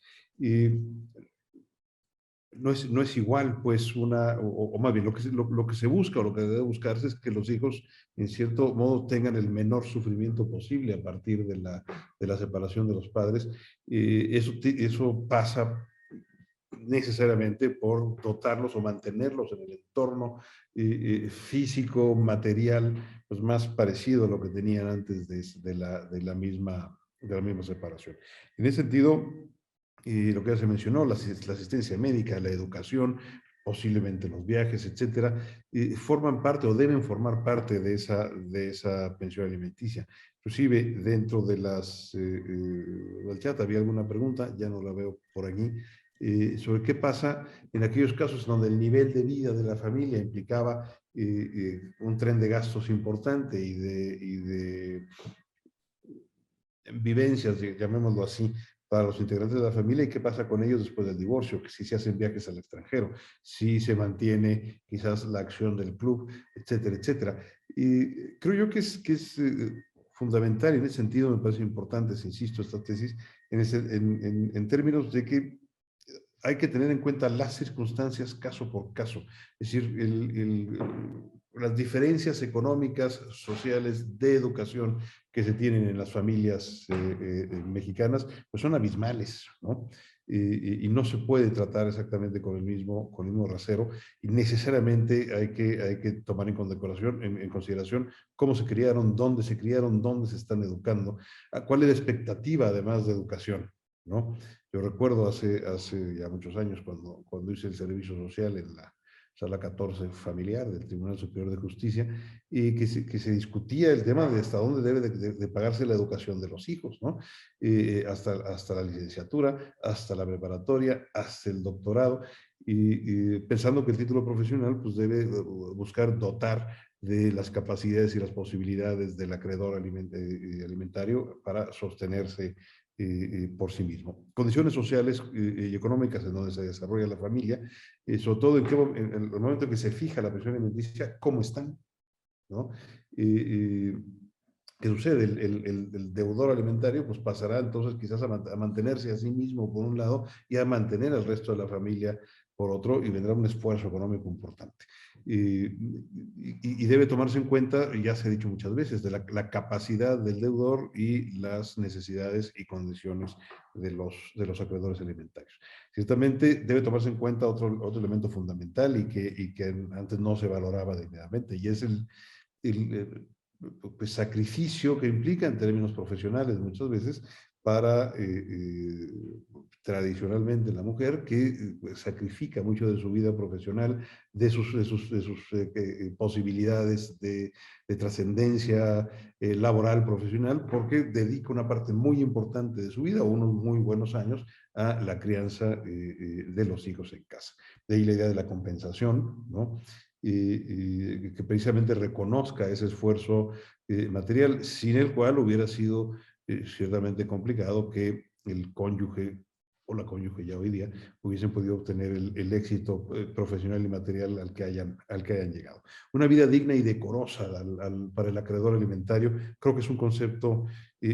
S2: No es igual, pues, o más bien, lo que se busca o lo que debe buscarse es que los hijos, en cierto modo, tengan el menor sufrimiento posible a partir de la separación de los padres. Eso pasa necesariamente por dotarlos o mantenerlos en el entorno físico, material, pues más parecido a lo que tenían antes de la misma separación. En ese sentido, lo que ya se mencionó, la asistencia médica, la educación, posiblemente los viajes, etcétera, forman parte o deben formar parte de esa pensión alimenticia. Inclusive dentro del chat había alguna pregunta, ya no la veo por aquí, sobre qué pasa en aquellos casos donde el nivel de vida de la familia implicaba un tren de gastos importante y de vivencias, llamémoslo así, para los integrantes de la familia y qué pasa con ellos después del divorcio, que si se hacen viajes al extranjero, si se mantiene quizás la acción del club, etcétera, etcétera. Y creo yo que es fundamental y en ese sentido me parece importante, insisto, esta tesis, en términos de que hay que tener en cuenta las circunstancias caso por caso. Es decir, las diferencias económicas, sociales, de educación que se tienen en las familias mexicanas, pues son abismales, ¿no? Y no se puede tratar exactamente con el mismo rasero, y necesariamente hay que tomar en consideración cómo se criaron, dónde se están educando, cuál es la expectativa además de educación, ¿no? Yo recuerdo hace ya muchos años cuando hice el servicio social en la Sala 14 familiar del Tribunal Superior de Justicia, y que se discutía el tema de hasta dónde debe de pagarse la educación de los hijos, ¿no? Hasta la licenciatura, hasta la preparatoria, hasta el doctorado, y pensando que el título profesional pues debe buscar dotar de las capacidades y las posibilidades del acreedor alimentario para sostenerse por sí mismo. Condiciones sociales y económicas en donde se desarrolla la familia, sobre todo en el momento en que se fija la pensión alimenticia, cómo están, ¿no? ¿Qué sucede? El deudor alimentario pues pasará entonces quizás a mantenerse a sí mismo por un lado y a mantener al resto de la familia por otro, y vendrá un esfuerzo económico importante. Y debe tomarse en cuenta, ya se ha dicho muchas veces, de la capacidad del deudor y las necesidades y condiciones de los acreedores alimentarios. Ciertamente debe tomarse en cuenta otro elemento fundamental y que antes no se valoraba debidamente, y es el sacrificio que implica en términos profesionales muchas veces para tradicionalmente la mujer, que sacrifica mucho de su vida profesional, de sus posibilidades de trascendencia laboral, profesional, porque dedica una parte muy importante de su vida, unos muy buenos años, a la crianza de los hijos en casa. De ahí la idea de la compensación, ¿no? Que precisamente reconozca ese esfuerzo material, sin el cual hubiera sido ciertamente complicado que el cónyuge o la cónyuge ya hoy día hubiesen podido obtener el éxito profesional y material al que hayan llegado. Una vida digna y decorosa para el acreedor alimentario, creo que es un concepto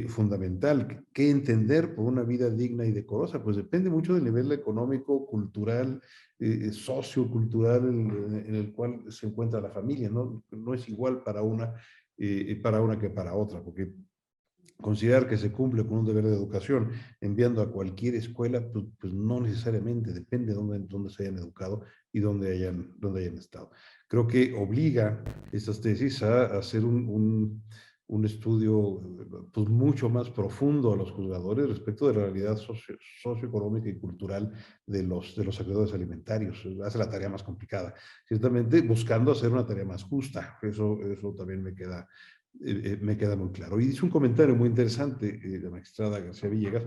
S2: fundamental. ¿Qué entender por una vida digna y decorosa? Pues depende mucho del nivel económico, cultural, sociocultural en el cual se encuentra la familia, ¿no? No es igual para una que para otra, porque considerar que se cumple con un deber de educación enviando a cualquier escuela, pues no necesariamente, depende de dónde se hayan educado y dónde hayan estado. Creo que obliga estas tesis a hacer un estudio pues mucho más profundo a los juzgadores respecto de la realidad socioeconómica y cultural de los acreedores alimentarios. Hace la tarea más complicada, ciertamente buscando hacer una tarea más justa. Eso también me queda muy claro. Y hizo un comentario muy interesante la magistrada García Villegas,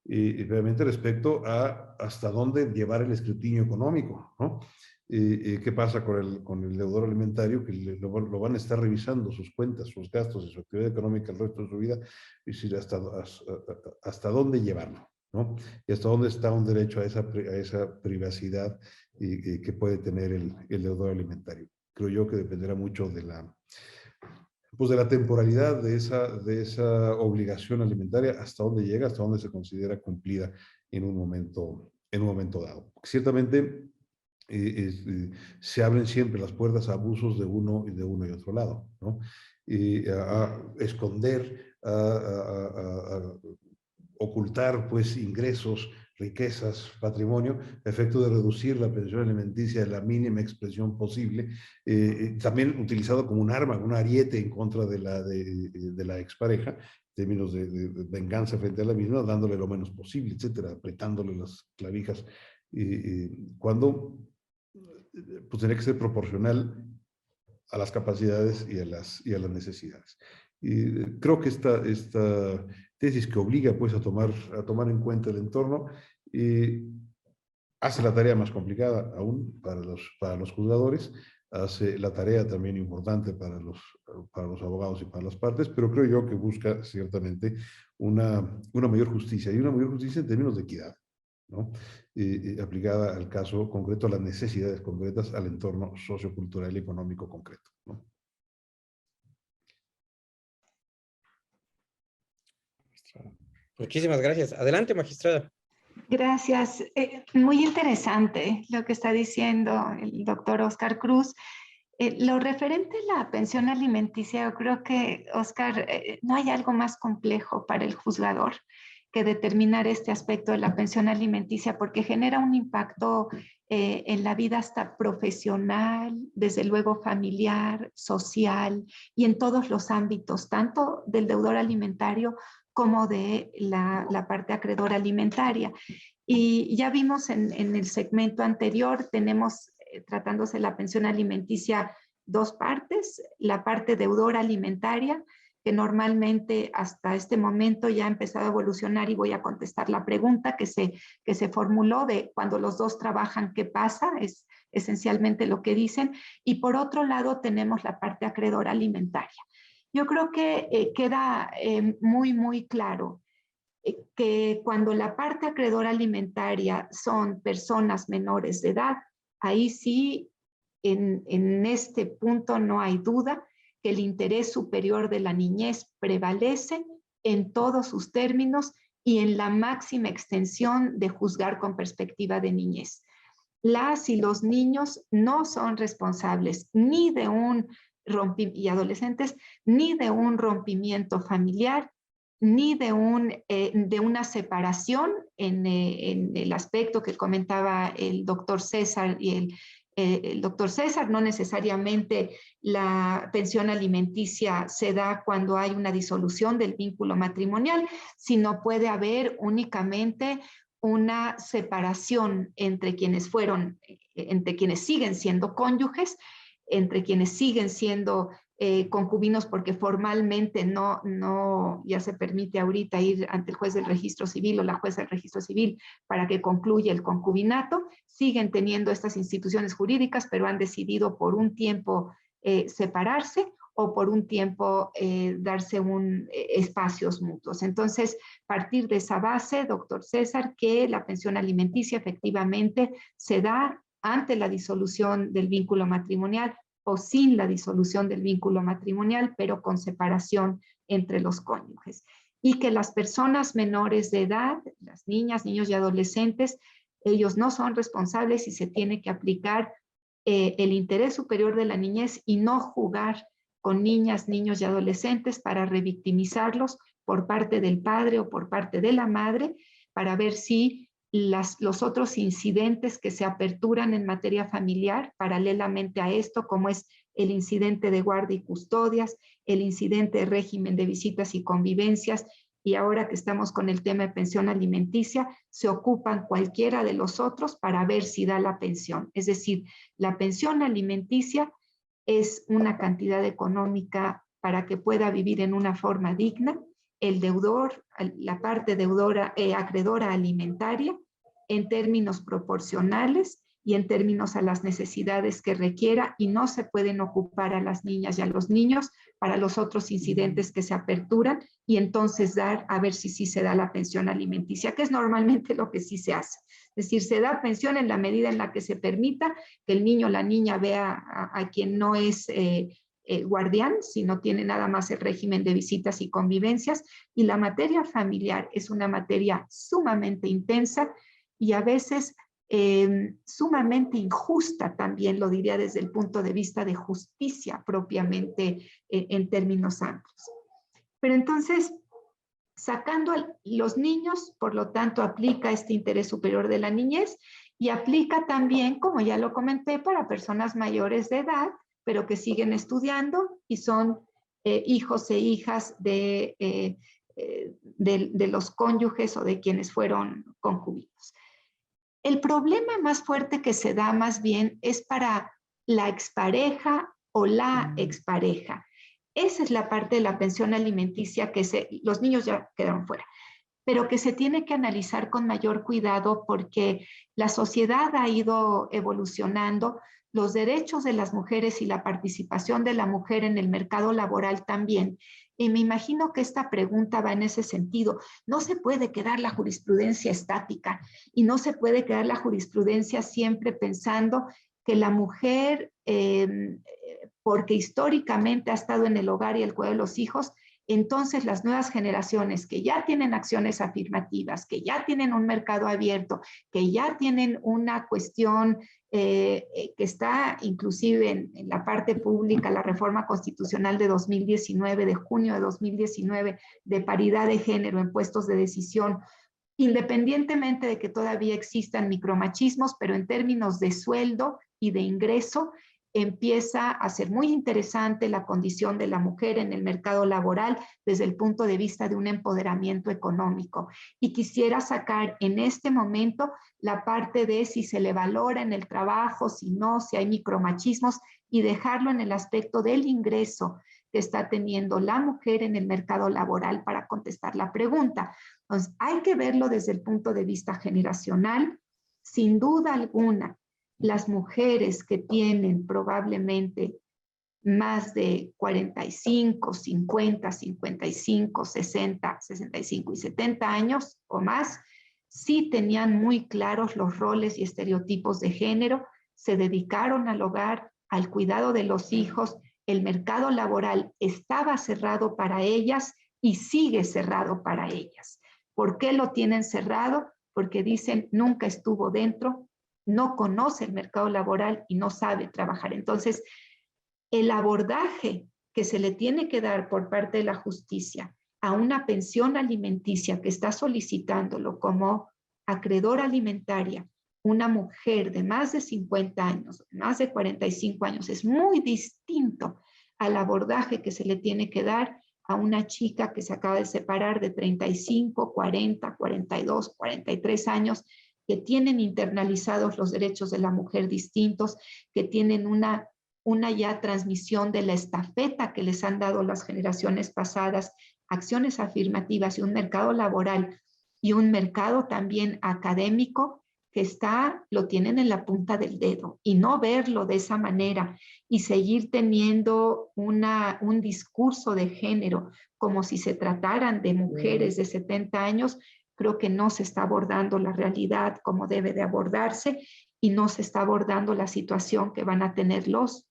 S2: realmente respecto a hasta dónde llevar el escrutinio económico, ¿no? ¿Qué pasa con el deudor alimentario? Que lo van a estar revisando sus cuentas, sus gastos y su actividad económica el resto de su vida, y decir hasta dónde llevarlo, ¿no? Y hasta dónde está un derecho a esa privacidad que puede tener el deudor alimentario. Creo yo que dependerá mucho de la temporalidad de esa obligación alimentaria, hasta dónde llega, hasta dónde se considera cumplida en un momento dado. Ciertamente se abren siempre las puertas a abusos de uno y otro lado, ¿no? A esconder, a ocultar pues ingresos, riquezas, patrimonio, a efecto de reducir la pensión alimenticia a la mínima expresión posible, también utilizado como un arma, un ariete en contra de la expareja, en términos de venganza frente a la misma, dándole lo menos posible, etcétera, apretándole las clavijas, cuando pues tenía que ser proporcional a las capacidades y a las necesidades. Y creo que esta tesis que obliga pues a tomar en cuenta el entorno hace la tarea más complicada aún para los juzgadores, hace la tarea también importante para los abogados y para las partes, pero creo yo que busca ciertamente una mayor justicia, y una mayor justicia en términos de equidad, ¿no? Aplicada al caso concreto, a las necesidades concretas, al entorno sociocultural y económico concreto, ¿no?
S4: Muchísimas gracias. Adelante, magistrada.
S3: Gracias. Muy interesante lo que está diciendo el doctor Oscar Cruz. Lo referente a la pensión alimenticia, yo creo que, Oscar, no hay algo más complejo para el juzgador que determinar este aspecto de la pensión alimenticia, porque genera un impacto en la vida hasta profesional, desde luego familiar, social y en todos los ámbitos, tanto del deudor alimentario como de la parte acreedora alimentaria. Y ya vimos en el segmento anterior, tenemos, tratándose la pensión alimenticia, dos partes: la parte deudora alimentaria, que normalmente hasta este momento ya ha empezado a evolucionar, y voy a contestar la pregunta que se formuló de cuando los dos trabajan, ¿qué pasa? Es esencialmente lo que dicen. Y por otro lado tenemos la parte acreedora alimentaria. Yo creo que queda muy claro que cuando la parte acreedora alimentaria son personas menores de edad, ahí sí, en este punto no hay duda que el interés superior de la niñez prevalece en todos sus términos y en la máxima extensión de juzgar con perspectiva de niñez. Las y los niños no son responsables ni de y adolescentes, ni de un rompimiento familiar, ni de una separación en el aspecto que comentaba el doctor César y el doctor César, no necesariamente la pensión alimenticia se da cuando hay una disolución del vínculo matrimonial, sino puede haber únicamente una separación entre quienes siguen siendo cónyuges, entre quienes siguen siendo concubinos, porque formalmente ya se permite ahorita ir ante el juez del registro civil o la jueza del registro civil para que concluya el concubinato. Siguen teniendo estas instituciones jurídicas, pero han decidido por un tiempo separarse o por un tiempo darse espacios mutuos. Entonces, partir de esa base, doctor César, que la pensión alimenticia efectivamente se da ante la disolución del vínculo matrimonial o sin la disolución del vínculo matrimonial, pero con separación entre los cónyuges. Y que las personas menores de edad, las niñas, niños y adolescentes, ellos no son responsables y se tiene que aplicar el interés superior de la niñez y no jugar con niñas, niños y adolescentes para revictimizarlos por parte del padre o por parte de la madre, para ver si los otros incidentes que se aperturan en materia familiar paralelamente a esto, como es el incidente de guardia y custodias, el incidente de régimen de visitas y convivencias, y ahora que estamos con el tema de pensión alimenticia, se ocupan cualquiera de los otros para ver si da la pensión. Es decir, la pensión alimenticia es una cantidad económica para que pueda vivir en una forma digna, el deudor, la parte deudora, acreedora alimentaria, en términos proporcionales y en términos a las necesidades que requiera, y no se pueden ocupar a las niñas y a los niños para los otros incidentes que se aperturan, y entonces a ver si sí se da la pensión alimenticia, que es normalmente lo que sí se hace. Es decir, se da pensión en la medida en la que se permita que el niño o la niña vea a quien no es guardián, si no tiene nada más el régimen de visitas y convivencias, y la materia familiar es una materia sumamente intensa y a veces sumamente injusta también, lo diría desde el punto de vista de justicia propiamente en términos amplios. Pero entonces, sacando a los niños, por lo tanto, aplica este interés superior de la niñez y aplica también, como ya lo comenté, para personas mayores de edad, pero que siguen estudiando y son hijos e hijas de los cónyuges o de quienes fueron concubinos. El problema más fuerte que se da más bien es para la expareja o la expareja. Esa es la parte de la pensión alimenticia los niños ya quedaron fuera, pero que se tiene que analizar con mayor cuidado porque la sociedad ha ido evolucionando, los derechos de las mujeres y la participación de la mujer en el mercado laboral también. Y me imagino que esta pregunta va en ese sentido. No se puede quedar la jurisprudencia estática y no se puede quedar la jurisprudencia siempre pensando que la mujer, porque históricamente ha estado en el hogar y el cuidado de los hijos, entonces las nuevas generaciones que ya tienen acciones afirmativas, que ya tienen un mercado abierto, que ya tienen una cuestión que está inclusive en la parte pública, la reforma constitucional de 2019, de junio de 2019, de paridad de género en puestos de decisión, independientemente de que todavía existan micromachismos, pero en términos de sueldo y de ingreso, empieza a ser muy interesante la condición de la mujer en el mercado laboral desde el punto de vista de un empoderamiento económico. Y quisiera sacar en este momento la parte de si se le valora en el trabajo, si no, si hay micromachismos, y dejarlo en el aspecto del ingreso que está teniendo la mujer en el mercado laboral para contestar la pregunta. Entonces, hay que verlo desde el punto de vista generacional, sin duda alguna. Las mujeres que tienen probablemente más de 45, 50, 55, 60, 65 y 70 años o más, sí tenían muy claros los roles y estereotipos de género, se dedicaron al hogar, al cuidado de los hijos, el mercado laboral estaba cerrado para ellas y sigue cerrado para ellas. ¿Por qué lo tienen cerrado? Porque dicen, nunca estuvo dentro, no conoce el mercado laboral y no sabe trabajar. Entonces, el abordaje que se le tiene que dar por parte de la justicia a una pensión alimenticia que está solicitándolo como acreedora alimentaria
S5: una mujer de más de 50 años, más de 45 años, es muy distinto al abordaje que se le tiene que dar a una chica que se acaba de separar de 35, 40, 42, 43 años, que tienen internalizados los derechos de la mujer distintos, que tienen una ya transmisión de la estafeta que les han dado las generaciones pasadas, acciones afirmativas y un mercado laboral y un mercado también académico que lo tienen en la punta del dedo, y no verlo de esa manera y seguir teniendo un discurso de género como si se trataran de mujeres de 70 años, creo que no se está abordando la realidad como debe de abordarse y no se está abordando la situación que van a tener los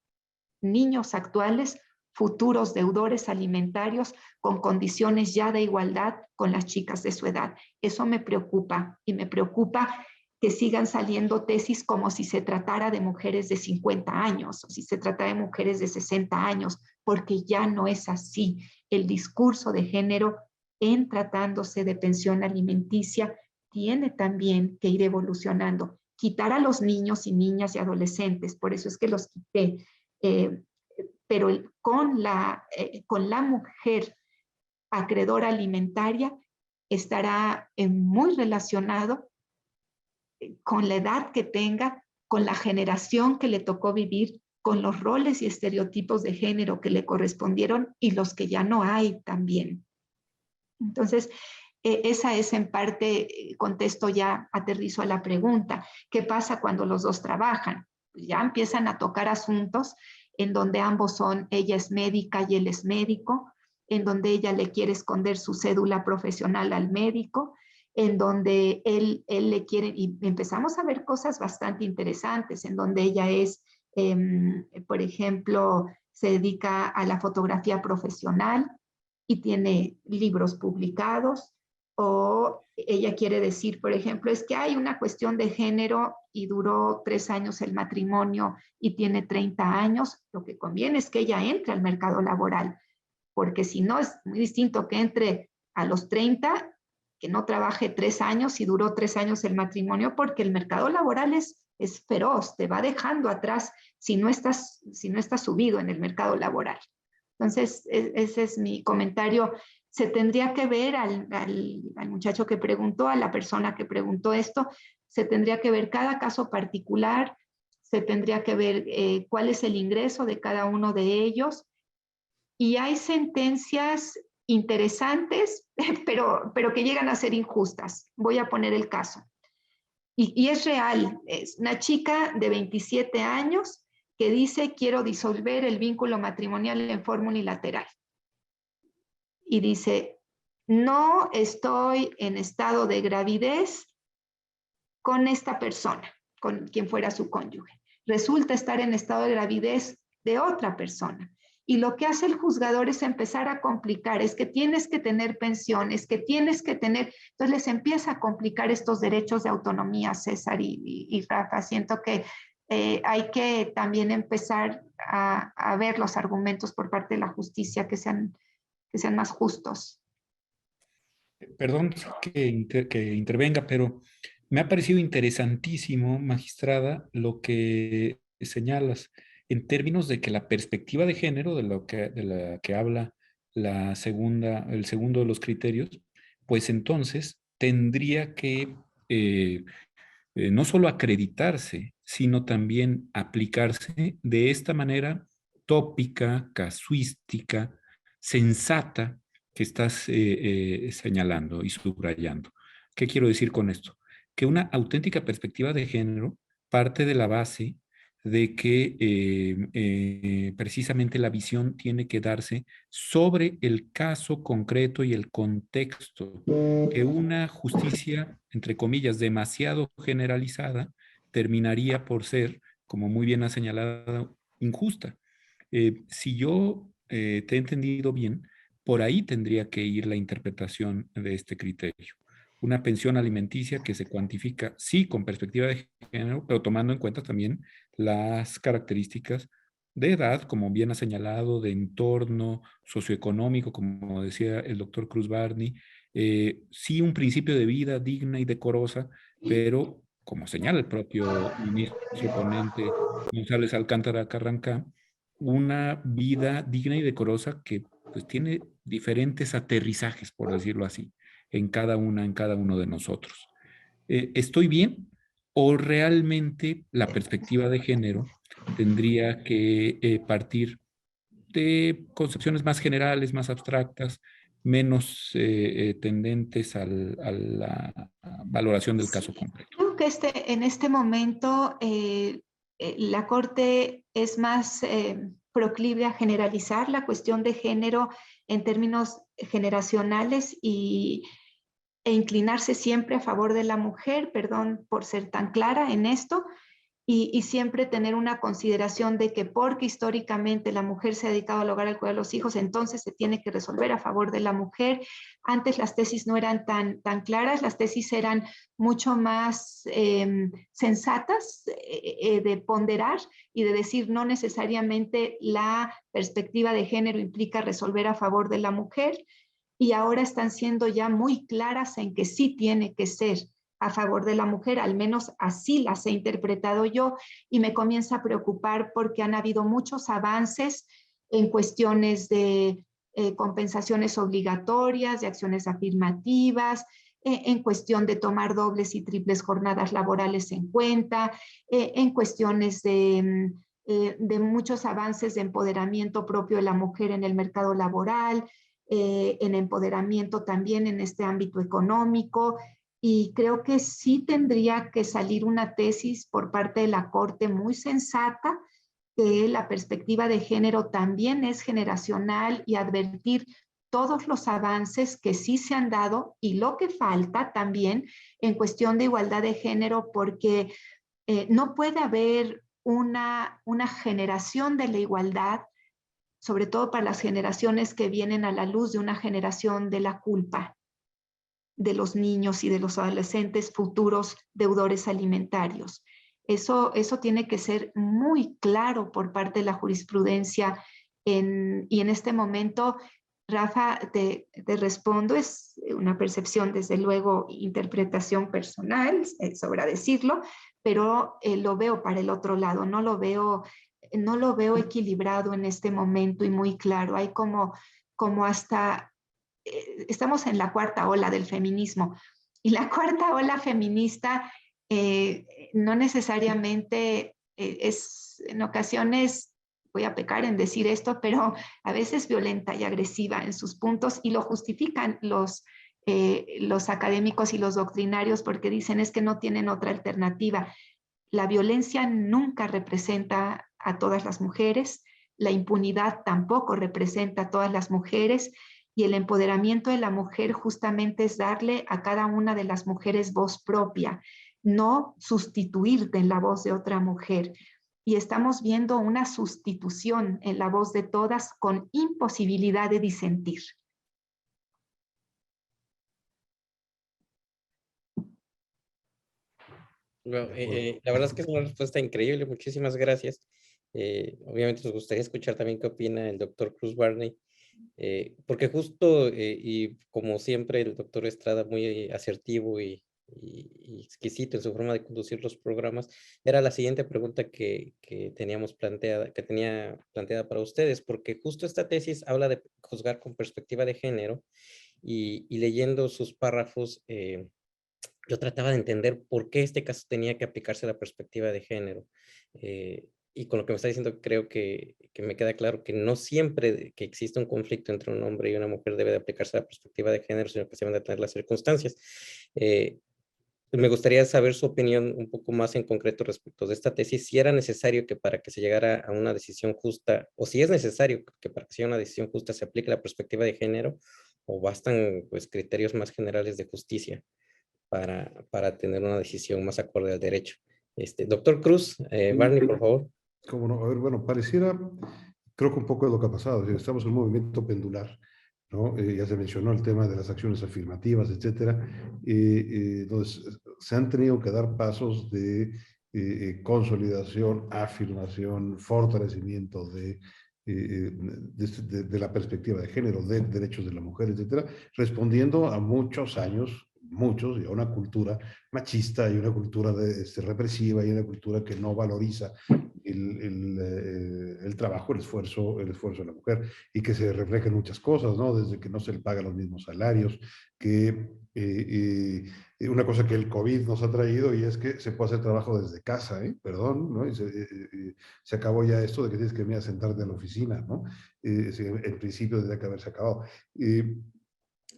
S5: niños actuales, futuros deudores alimentarios con condiciones ya de igualdad con las chicas de su edad. Eso me preocupa, y me preocupa que sigan saliendo tesis como si se tratara de mujeres de 50 años o si se tratara de mujeres de 60 años, porque ya no es así. El discurso de género en tratándose de pensión alimenticia tiene también que ir evolucionando. Quitar a los niños y niñas y adolescentes, por eso es que los quité, pero con la mujer acreedora alimentaria estará muy relacionado con la edad que tenga, con la generación que le tocó vivir, con los roles y estereotipos de género que le correspondieron y los que ya no hay también. Entonces, esa es en parte, contesto ya, aterrizo a la pregunta, ¿qué pasa cuando los dos trabajan? Pues ya empiezan a tocar asuntos en donde ambos ella es médica y él es médico, en donde ella le quiere esconder su cédula profesional al médico, en donde él le quiere, y empezamos a ver cosas bastante interesantes, en donde ella es, por ejemplo, se dedica a la fotografía profesional y tiene libros publicados, o ella quiere decir, por ejemplo, es que hay una cuestión de género y duró 3 años el matrimonio y tiene 30 años, lo que conviene es que ella entre al mercado laboral, porque si no es muy distinto que entre a los 30, que no trabaje 3 años y duró 3 años el matrimonio, porque el mercado laboral es feroz, te va dejando atrás si no estás subido en el mercado laboral. Entonces, ese es mi comentario. Se tendría que ver al muchacho que preguntó, a la persona que preguntó esto, se tendría que ver cada caso particular, se tendría que ver cuál es el ingreso de cada uno de ellos. Y hay sentencias interesantes, pero que llegan a ser injustas. Voy a poner el caso. Y es real, es una chica de 27 años que dice, quiero disolver el vínculo matrimonial en forma unilateral. Y dice, no estoy en estado de gravidez con esta persona, con quien fuera su cónyuge. Resulta estar en estado de gravidez de otra persona. Y lo que hace el juzgador es empezar a complicar, es que tienes que tener pensión, es que tienes que tener, entonces les empieza a complicar estos derechos de autonomía, César y Rafa. Siento que hay que también empezar a ver los argumentos por parte de la justicia que sean más justos.
S1: Perdón que intervenga, pero me ha parecido interesantísimo, magistrada, lo que señalas en términos de que la perspectiva de género de la que habla el segundo de los criterios, pues entonces tendría que no solo acreditarse, sino también aplicarse de esta manera tópica, casuística, sensata que estás señalando y subrayando. ¿Qué quiero decir con esto? Que una auténtica perspectiva de género parte de la base de que precisamente la visión tiene que darse sobre el caso concreto y el contexto, que una justicia, entre comillas, demasiado generalizada, terminaría por ser, como muy bien ha señalado, injusta. Si yo te he entendido bien, por ahí tendría que ir la interpretación de este criterio. Una pensión alimenticia que se cuantifica, sí, con perspectiva de género, pero tomando en cuenta también las características de edad, como bien ha señalado, de entorno socioeconómico, como decía el doctor Cruz Barney, sí un principio de vida digna y decorosa, pero como señala el propio ministro ponente González Alcántara Carrancá, una vida digna y decorosa que pues tiene diferentes aterrizajes, por decirlo así, en cada uno de nosotros. ¿Estoy bien? ¿O realmente la perspectiva de género tendría que partir de concepciones más generales, más abstractas, menos tendentes a la valoración del caso concreto?
S5: Creo que en este momento la Corte es más proclive a generalizar la cuestión de género en términos generacionales e inclinarse siempre a favor de la mujer, perdón por ser tan clara en esto, y siempre tener una consideración de que porque históricamente la mujer se ha dedicado al hogar, al cuidado de los hijos, entonces se tiene que resolver a favor de la mujer. Antes las tesis no eran tan claras, las tesis eran mucho más sensatas de ponderar y de decir no necesariamente la perspectiva de género implica resolver a favor de la mujer, y ahora están siendo ya muy claras en que sí tiene que ser a favor de la mujer, al menos así las he interpretado yo, y me comienza a preocupar porque han habido muchos avances en cuestiones de compensaciones obligatorias, de acciones afirmativas, en cuestión de tomar dobles y triples jornadas laborales en cuenta, en cuestiones de muchos avances de empoderamiento propio de la mujer en el mercado laboral, en empoderamiento también en este ámbito económico, y creo que sí tendría que salir una tesis por parte de la Corte muy sensata, que la perspectiva de género también es generacional y advertir todos los avances que sí se han dado y lo que falta también en cuestión de igualdad de género, porque no puede haber una generación de la igualdad, sobre todo para las generaciones que vienen a la luz de una generación de la culpa de los niños y de los adolescentes futuros deudores alimentarios. Eso tiene que ser muy claro por parte de la jurisprudencia y en este momento, Rafa, te respondo, es una percepción, desde luego, interpretación personal, sobra decirlo, pero lo veo para el otro lado, no lo veo equilibrado en este momento y muy claro. Hay como hasta estamos en la cuarta ola del feminismo, y la cuarta ola feminista no necesariamente es, en ocasiones, voy a pecar en decir esto, pero a veces violenta y agresiva en sus puntos, y lo justifican los académicos y los doctrinarios porque dicen es que no tienen otra alternativa. La violencia nunca representa a todas las mujeres, la impunidad tampoco representa a todas las mujeres, y el empoderamiento de la mujer justamente es darle a cada una de las mujeres voz propia, no sustituirte en la voz de otra mujer. Y estamos viendo una sustitución en la voz de todas con imposibilidad de disentir.
S4: Bueno, la verdad es que es una respuesta increíble, muchísimas gracias. Obviamente nos gustaría escuchar también qué opina el doctor Cruz Barney, porque justo, y como siempre, el doctor Estrada muy asertivo y exquisito en su forma de conducir los programas, era la siguiente pregunta que teníamos planteada, que tenía planteada para ustedes, porque justo esta tesis habla de juzgar con perspectiva de género, y leyendo sus párrafos, yo trataba de entender por qué este caso tenía que aplicarse a la perspectiva de género. Y con lo que me está diciendo, creo que me queda claro que no siempre que existe un conflicto entre un hombre y una mujer debe de aplicarse a la perspectiva de género, sino que se van a tener las circunstancias. Me gustaría saber su opinión un poco más en concreto respecto de esta tesis, si era necesario que para que se llegara a una decisión justa, o si es necesario que para que sea una decisión justa se aplique la perspectiva de género, o bastan pues criterios más generales de justicia para tener una decisión más acorde al derecho. Doctor Cruz, Barney, por favor.
S2: Cómo no, a ver, bueno, pareciera, creo que un poco es lo que ha pasado, estamos en un movimiento pendular, ¿no? Ya se mencionó el tema de las acciones afirmativas, etcétera, donde se han tenido que dar pasos de consolidación, afirmación, fortalecimiento de la perspectiva de género, de derechos de la mujer, etcétera, respondiendo a muchos años muchos, y a una cultura machista y una cultura represiva y una cultura que no valoriza el trabajo, el esfuerzo de la mujer, y que se refleja en muchas cosas, ¿no? Desde que no se le pagan los mismos salarios, que una cosa que el COVID nos ha traído, y es que se puede hacer trabajo desde casa, perdón, ¿no? Y se acabó ya esto de que tienes que venir a sentarte en la oficina, ¿no? En principio tendría que haberse acabado. Y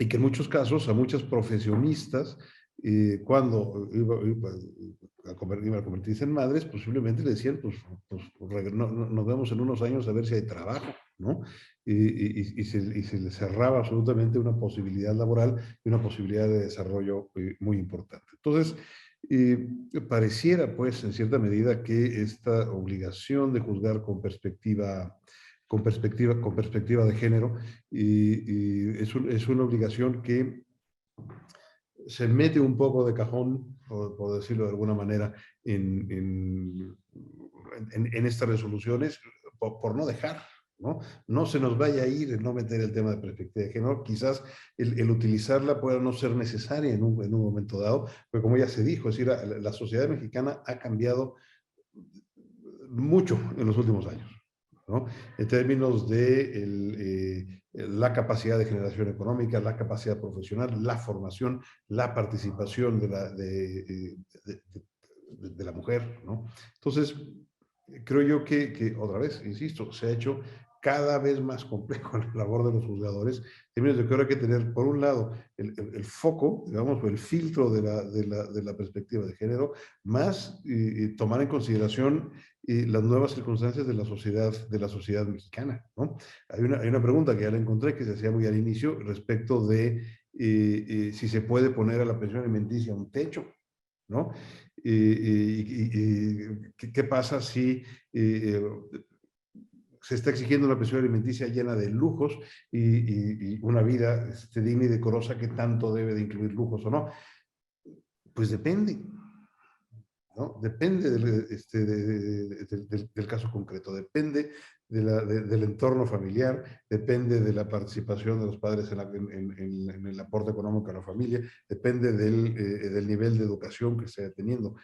S2: que en muchos casos a muchas profesionistas, cuando iban a convertirse en madres, posiblemente le decían, pues nos vemos en unos años a ver si hay trabajo, ¿no? Y se les cerraba absolutamente una posibilidad laboral y una posibilidad de desarrollo muy importante. Entonces, pareciera, pues, en cierta medida que esta obligación de juzgar con perspectiva de género, y es una obligación que se mete un poco de cajón, por decirlo de alguna manera, en estas resoluciones, por no dejar, ¿no? No se nos vaya a ir el no meter el tema de perspectiva de género. Quizás el utilizarla pueda no ser necesaria en un momento dado, pero como ya se dijo, es decir, la sociedad mexicana ha cambiado mucho en los últimos años, ¿no? En términos de la capacidad de generación económica, la capacidad profesional, la formación, la participación de la mujer, ¿no? Entonces, creo yo que, otra vez, insisto, se ha hecho cada vez más complejo la labor de los juzgadores, en términos de que ahora hay que tener, por un lado, el foco, digamos, o el filtro de la perspectiva de género, más tomar en consideración las nuevas circunstancias de la sociedad mexicana, ¿no? Hay una pregunta que ya la encontré, que se hacía muy al inicio, respecto de si se puede poner a la pensión alimenticia un techo, ¿no? ¿Qué pasa si se está exigiendo una pensión alimenticia llena de lujos y una vida digna y decorosa que tanto debe de incluir lujos o no? Pues depende, ¿no? Depende del caso concreto, depende del entorno familiar, depende de la participación de los padres en el aporte económico a la familia, depende del nivel de educación que esté teniendo.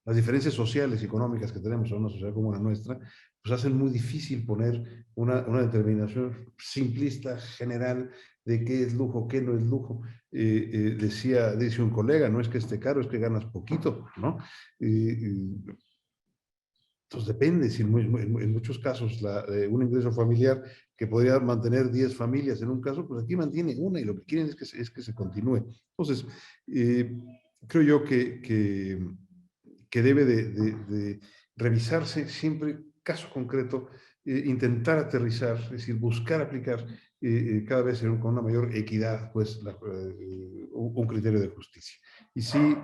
S2: Las diferencias sociales y económicas que tenemos en una sociedad como la nuestra, pues hacen muy difícil poner una determinación simplista, general, de qué es lujo, qué no es lujo. Dice un colega, no es que esté caro, es que ganas poquito, ¿no? Entonces depende, si en muchos casos un ingreso familiar que podría mantener 10 familias en un caso, pues aquí mantiene una, y lo que quieren es que se continúe. Entonces, creo yo que debe de revisarse siempre caso concreto, intentar aterrizar, es decir, buscar aplicar cada vez con una mayor equidad, pues, un criterio de justicia. Y sí,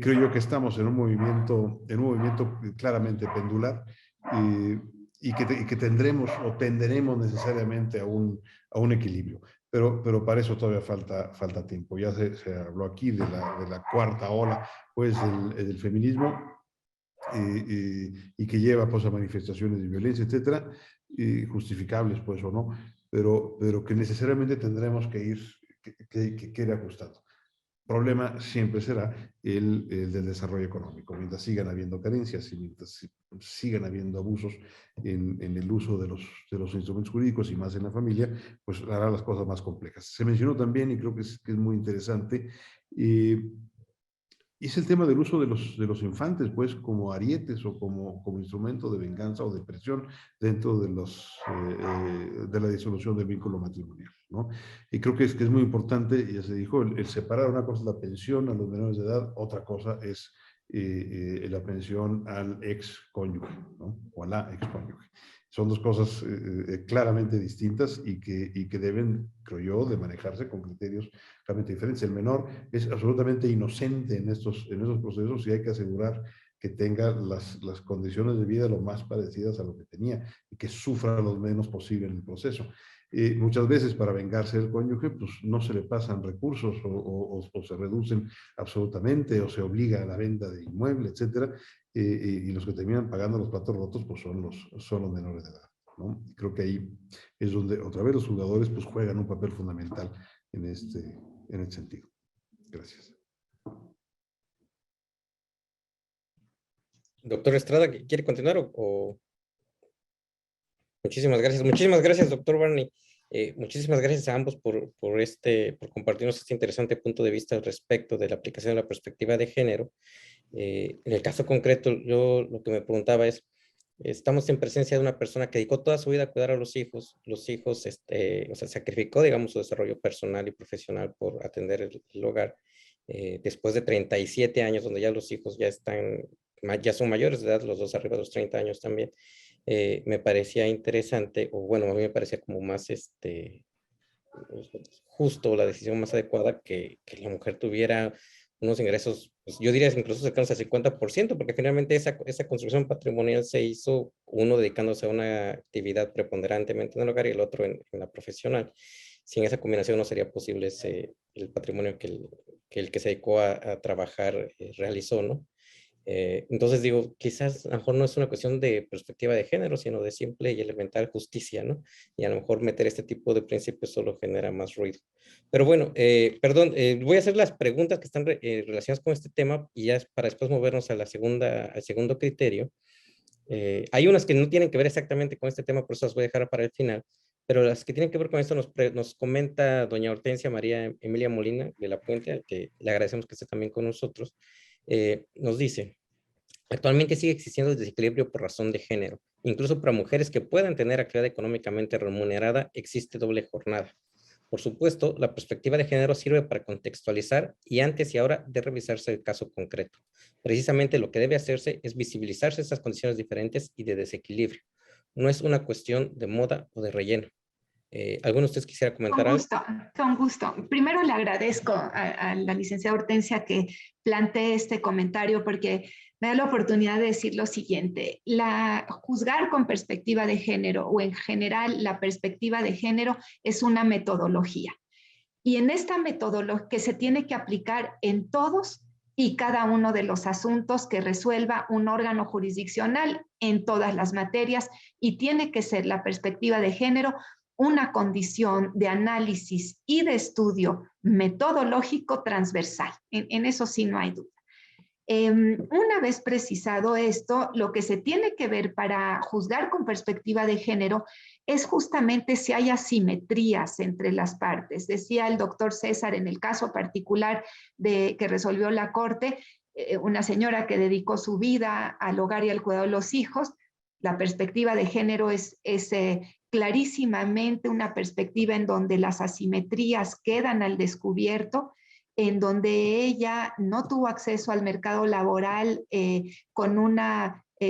S2: creo yo que estamos en un movimiento claramente pendular, y que tendremos o tenderemos necesariamente a un equilibrio. Pero para eso todavía falta tiempo. Ya se habló aquí de la cuarta ola, pues, del feminismo, y que lleva, pues, a manifestaciones de violencia, etcétera, justificables, pues, o no, pero que necesariamente tendremos que ir ajustando. Problema siempre será el del desarrollo económico. Mientras sigan habiendo carencias y mientras sigan habiendo abusos en el uso de los instrumentos jurídicos, y más en la familia, pues hará las cosas más complejas. Se mencionó también, y creo que es muy interesante, y es el tema del uso de los infantes, pues, como arietes o como instrumento de venganza o de presión dentro de la disolución del vínculo matrimonial, ¿no? Y creo que es muy importante, ya se dijo, el separar. Una cosa es la pensión a los menores de edad, otra cosa es la pensión al ex cónyuge, ¿no? O a la ex cónyuge. Son dos cosas claramente distintas, y que deben, creo yo, de manejarse con criterios claramente diferentes. El menor es absolutamente inocente en estos procesos, y hay que asegurar que tenga las condiciones de vida lo más parecidas a lo que tenía, y que sufra lo menos posible en el proceso. Muchas veces, para vengarse del cónyuge, pues no se le pasan recursos, o se reducen absolutamente, o se obliga a la venta de inmueble, etcétera, y los que terminan pagando los platos rotos, pues son los menores de edad, ¿no? Y creo que ahí es donde otra vez los jugadores, pues, juegan un papel fundamental en en ese sentido. Gracias.
S4: Doctor Estrada, ¿quiere continuar o? Muchísimas gracias. Muchísimas gracias, doctor Barney. Muchísimas gracias a ambos por compartirnos este interesante punto de vista al respecto de la aplicación de la perspectiva de género. En el caso concreto, yo lo que me preguntaba es, estamos en presencia de una persona que dedicó toda su vida a cuidar a los hijos, o sea, sacrificó, digamos, su desarrollo personal y profesional por atender el hogar, después de 37 años, donde ya los hijos ya son mayores de edad, los dos arriba de los 30 años también. Me parecía interesante, o bueno, a mí me parecía como más justo, la decisión más adecuada que la mujer tuviera unos ingresos, pues yo diría incluso cercanos al 50%, porque finalmente esa construcción patrimonial se hizo, uno dedicándose a una actividad preponderantemente en el hogar y el otro en la profesional. Sin esa combinación no sería posible el patrimonio que el que se dedicó a trabajar realizó, ¿no? Entonces digo, quizás a lo mejor no es una cuestión de perspectiva de género, sino de simple y elemental justicia, ¿no? Y a lo mejor meter este tipo de principios solo genera más ruido. Pero bueno, perdón, voy a hacer las preguntas que están relacionadas con este tema y ya para después movernos a al segundo criterio. Hay unas que no tienen que ver exactamente con este tema, por eso las voy a dejar para el final. Pero las que tienen que ver con esto nos comenta doña Hortensia María Emilia Molina de la Puente, al que le agradecemos que esté también con nosotros. Nos dice, actualmente sigue existiendo el desequilibrio por razón de género. Incluso para mujeres que puedan tener actividad económicamente remunerada, existe doble jornada. Por supuesto, la perspectiva de género sirve para contextualizar y antes y ahora de revisarse el caso concreto. Precisamente lo que debe hacerse es visibilizarse estas condiciones diferentes y de desequilibrio. No es una cuestión de moda o de relleno. ¿Alguno de ustedes quisiera comentar algo?
S5: Con gusto. Primero le agradezco a la licenciada Hortensia que plantee este comentario porque me da la oportunidad de decir lo siguiente. Juzgar con perspectiva de género o en general la perspectiva de género es una metodología. Y en esta metodología que se tiene que aplicar en todos y cada uno de los asuntos que resuelva un órgano jurisdiccional en todas las materias y tiene que ser la perspectiva de género una condición de análisis y de estudio metodológico transversal. En eso sí no hay duda. Una vez precisado esto, lo que se tiene que ver para juzgar con perspectiva de género es justamente si hay asimetrías entre las partes. Decía el doctor César en el caso particular que resolvió la Corte, una señora que dedicó su vida al hogar y al cuidado de los hijos. La perspectiva de género es clarísimamente una perspectiva en donde las asimetrías quedan al descubierto, en donde ella no tuvo acceso al mercado laboral con un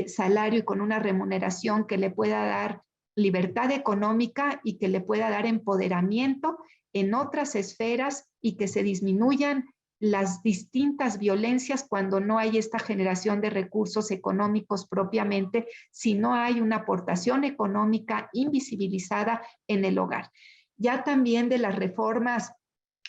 S5: salario y con una remuneración que le pueda dar libertad económica y que le pueda dar empoderamiento en otras esferas y que se disminuyan las distintas violencias cuando no hay esta generación de recursos económicos propiamente, si no hay una aportación económica invisibilizada en el hogar. Ya también de las reformas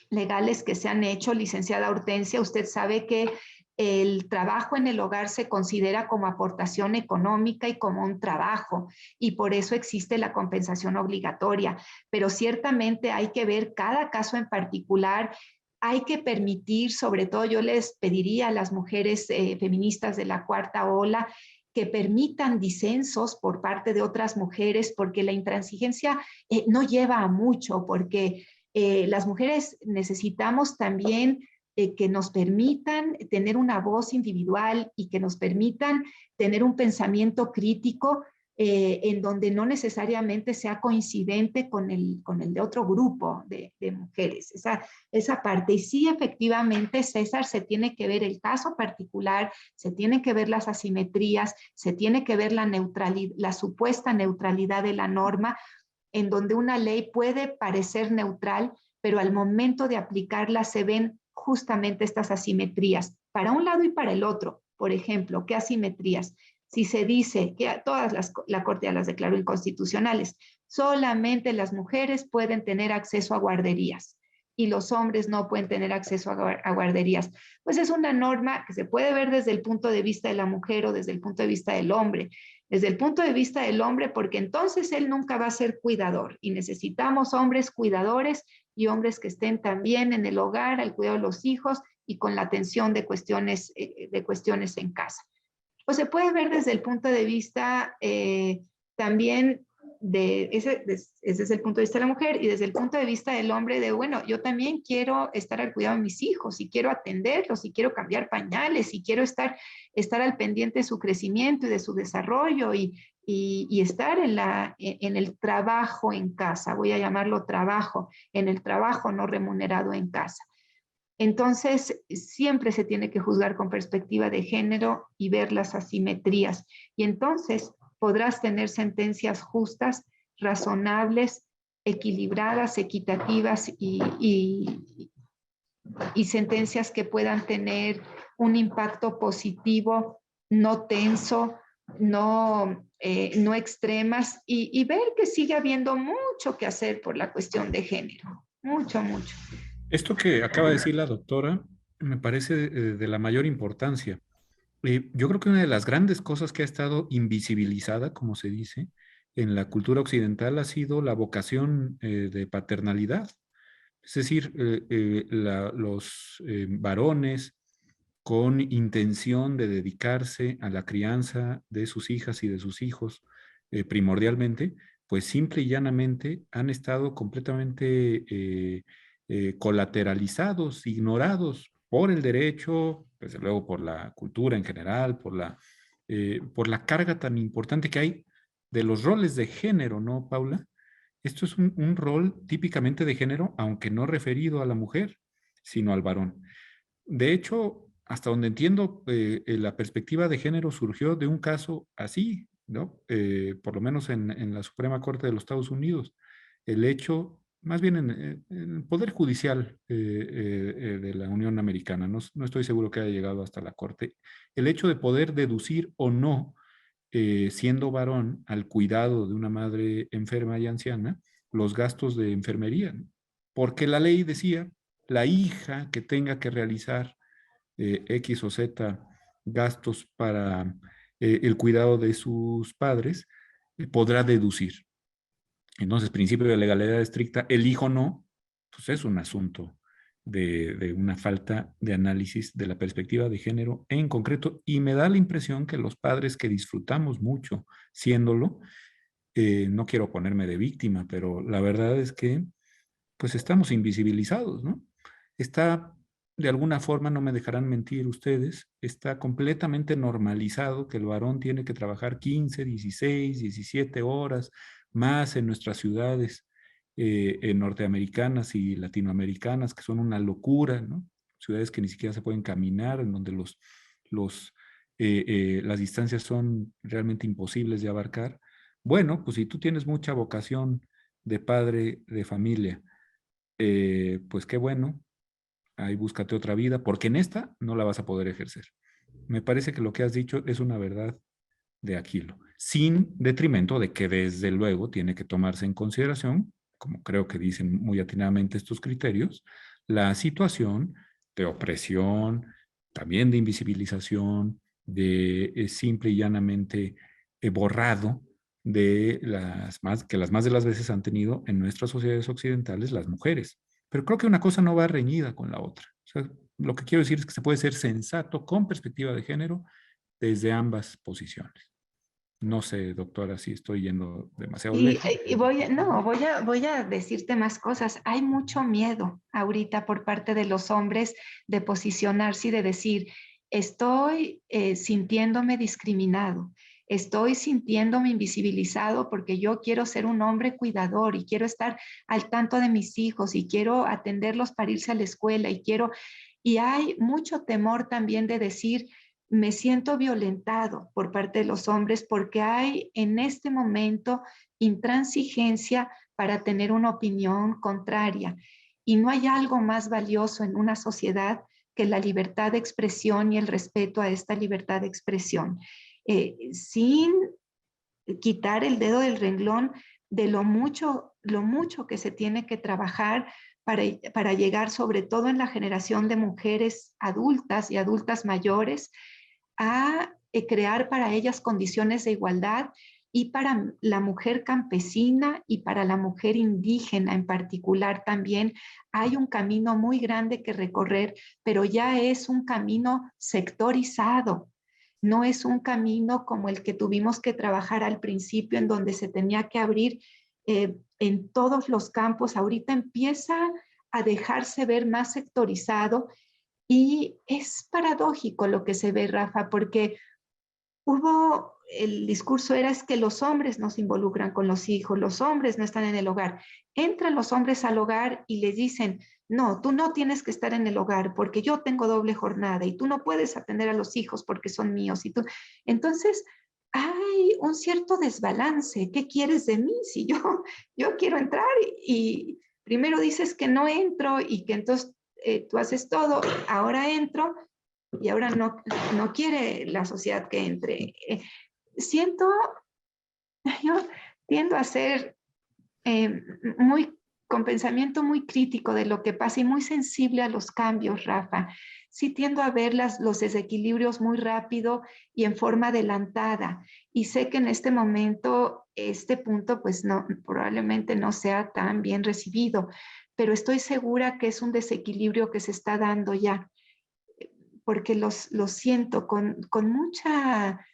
S5: legales que se han hecho, licenciada Hortensia, usted sabe que el trabajo en el hogar se considera como aportación económica y como un trabajo, y por eso existe la compensación obligatoria, pero ciertamente hay que ver cada caso en particular. Hay que permitir, sobre todo yo les pediría a las mujeres feministas de la cuarta ola que permitan disensos por parte de otras mujeres, porque la intransigencia no lleva a mucho, porque las mujeres necesitamos también que nos permitan tener una voz individual y que nos permitan tener un pensamiento crítico en donde no necesariamente sea coincidente con el de otro grupo de mujeres, esa parte. Y sí, efectivamente, César, se tiene que ver el caso particular, se tienen que ver las asimetrías, se tiene que ver la supuesta neutralidad de la norma, en donde una ley puede parecer neutral, pero al momento de aplicarla se ven justamente estas asimetrías, para un lado y para el otro. Por ejemplo, ¿qué asimetrías? Si se dice que la Corte ya las declaró inconstitucionales, solamente las mujeres pueden tener acceso a guarderías y los hombres no pueden tener acceso a guarderías, pues es una norma que se puede ver desde el punto de vista de la mujer o desde el punto de vista del hombre. Desde el punto de vista del hombre, porque entonces él nunca va a ser cuidador y necesitamos hombres cuidadores y hombres que estén también en el hogar, al cuidado de los hijos y con la atención de cuestiones en casa. O se puede ver desde el punto de vista también ese es el punto de vista de la mujer, y desde el punto de vista del hombre de, bueno, yo también quiero estar al cuidado de mis hijos y quiero atenderlos y quiero cambiar pañales y quiero estar al pendiente de su crecimiento y de su desarrollo y estar en el trabajo en casa, voy a llamarlo trabajo, en el trabajo no remunerado en casa. Entonces, siempre se tiene que juzgar con perspectiva de género y ver las asimetrías. Y entonces podrás tener sentencias justas, razonables, equilibradas, equitativas y sentencias que puedan tener un impacto positivo, no tenso, no extremas, y ver que sigue habiendo mucho que hacer por la cuestión de género. Mucho, mucho.
S1: Esto que acaba de decir la doctora me parece de la mayor importancia. Yo creo que una de las grandes cosas que ha estado invisibilizada, como se dice, en la cultura occidental ha sido la vocación de paternalidad. Es decir, los varones con intención de dedicarse a la crianza de sus hijas y de sus hijos primordialmente, pues simple y llanamente han estado completamente colateralizados, ignorados por el derecho, desde luego por la cultura en general, por la carga tan importante que hay de los roles de género, ¿no, Paula? Esto es un rol típicamente de género, aunque no referido a la mujer, sino al varón. De hecho, hasta donde entiendo, la perspectiva de género surgió de un caso así, ¿no? Por lo menos en la Suprema Corte de los Estados Unidos. El hecho, más bien en el Poder Judicial de la Unión Americana, no estoy seguro que haya llegado hasta la Corte, el hecho de poder deducir o no, siendo varón, al cuidado de una madre enferma y anciana, los gastos de enfermería, ¿no? Porque la ley decía, la hija que tenga que realizar X o Z gastos para el cuidado de sus padres, podrá deducir. Entonces, principio de legalidad estricta, el hijo no, pues es un asunto de una falta de análisis de la perspectiva de género en concreto, y me da la impresión que los padres que disfrutamos mucho siéndolo, no quiero ponerme de víctima, pero la verdad es que pues estamos invisibilizados, ¿no? Está, de alguna forma, no me dejarán mentir ustedes, está completamente normalizado que el varón tiene que trabajar 15, 16, 17 horas más en nuestras ciudades norteamericanas y latinoamericanas, que son una locura, ¿no? Ciudades que ni siquiera se pueden caminar, en donde las distancias son realmente imposibles de abarcar. Bueno, pues si tú tienes mucha vocación de padre de familia, pues qué bueno, ahí búscate otra vida, porque en esta no la vas a poder ejercer. Me parece que lo que has dicho es una verdad de Aquilo, sin detrimento de que desde luego tiene que tomarse en consideración, como creo que dicen muy atinadamente estos criterios, la situación de opresión, también de invisibilización, de simple y llanamente borrado de que las más de las veces han tenido en nuestras sociedades occidentales las mujeres. Pero creo que una cosa no va reñida con la otra. O sea, lo que quiero decir es que se puede ser sensato con perspectiva de género desde ambas posiciones. No sé, doctora, si estoy yendo demasiado lejos.
S5: Y voy a decirte más cosas. Hay mucho miedo ahorita por parte de los hombres de posicionarse y de decir, estoy sintiéndome discriminado, estoy sintiéndome invisibilizado porque yo quiero ser un hombre cuidador y quiero estar al tanto de mis hijos y quiero atenderlos para irse a la escuela y hay mucho temor también de decir, me siento violentado por parte de los hombres porque hay en este momento intransigencia para tener una opinión contraria. Y no hay algo más valioso en una sociedad que la libertad de expresión y el respeto a esta libertad de expresión. Sin quitar el dedo del renglón de lo mucho que se tiene que trabajar para llegar, sobre todo en la generación de mujeres adultas y adultas mayores, a crear para ellas condiciones de igualdad y para la mujer campesina y para la mujer indígena en particular también hay un camino muy grande que recorrer, pero ya es un camino sectorizado. No es un camino como el que tuvimos que trabajar al principio, en donde se tenía que abrir en todos los campos. Ahorita empieza a dejarse ver más sectorizado y es paradójico lo que se ve, Rafa, porque el discurso era es que los hombres no se involucran con los hijos, los hombres no están en el hogar. Entran los hombres al hogar y les dicen, no, tú no tienes que estar en el hogar porque yo tengo doble jornada y tú no puedes atender a los hijos porque son míos. Y tú... Entonces, hay un cierto desbalance. ¿Qué quieres de mí? Si yo quiero entrar y primero dices que no entro y que entonces tú haces todo, ahora entro y ahora no quiere la sociedad que entre. Yo tiendo a ser con pensamiento muy crítico de lo que pasa y muy sensible a los cambios, Rafa. Sí tiendo a ver los desequilibrios muy rápido y en forma adelantada. Y sé que en este momento, este punto, pues no, probablemente no sea tan bien recibido, pero estoy segura que es un desequilibrio que se está dando ya, porque lo siento con mucha,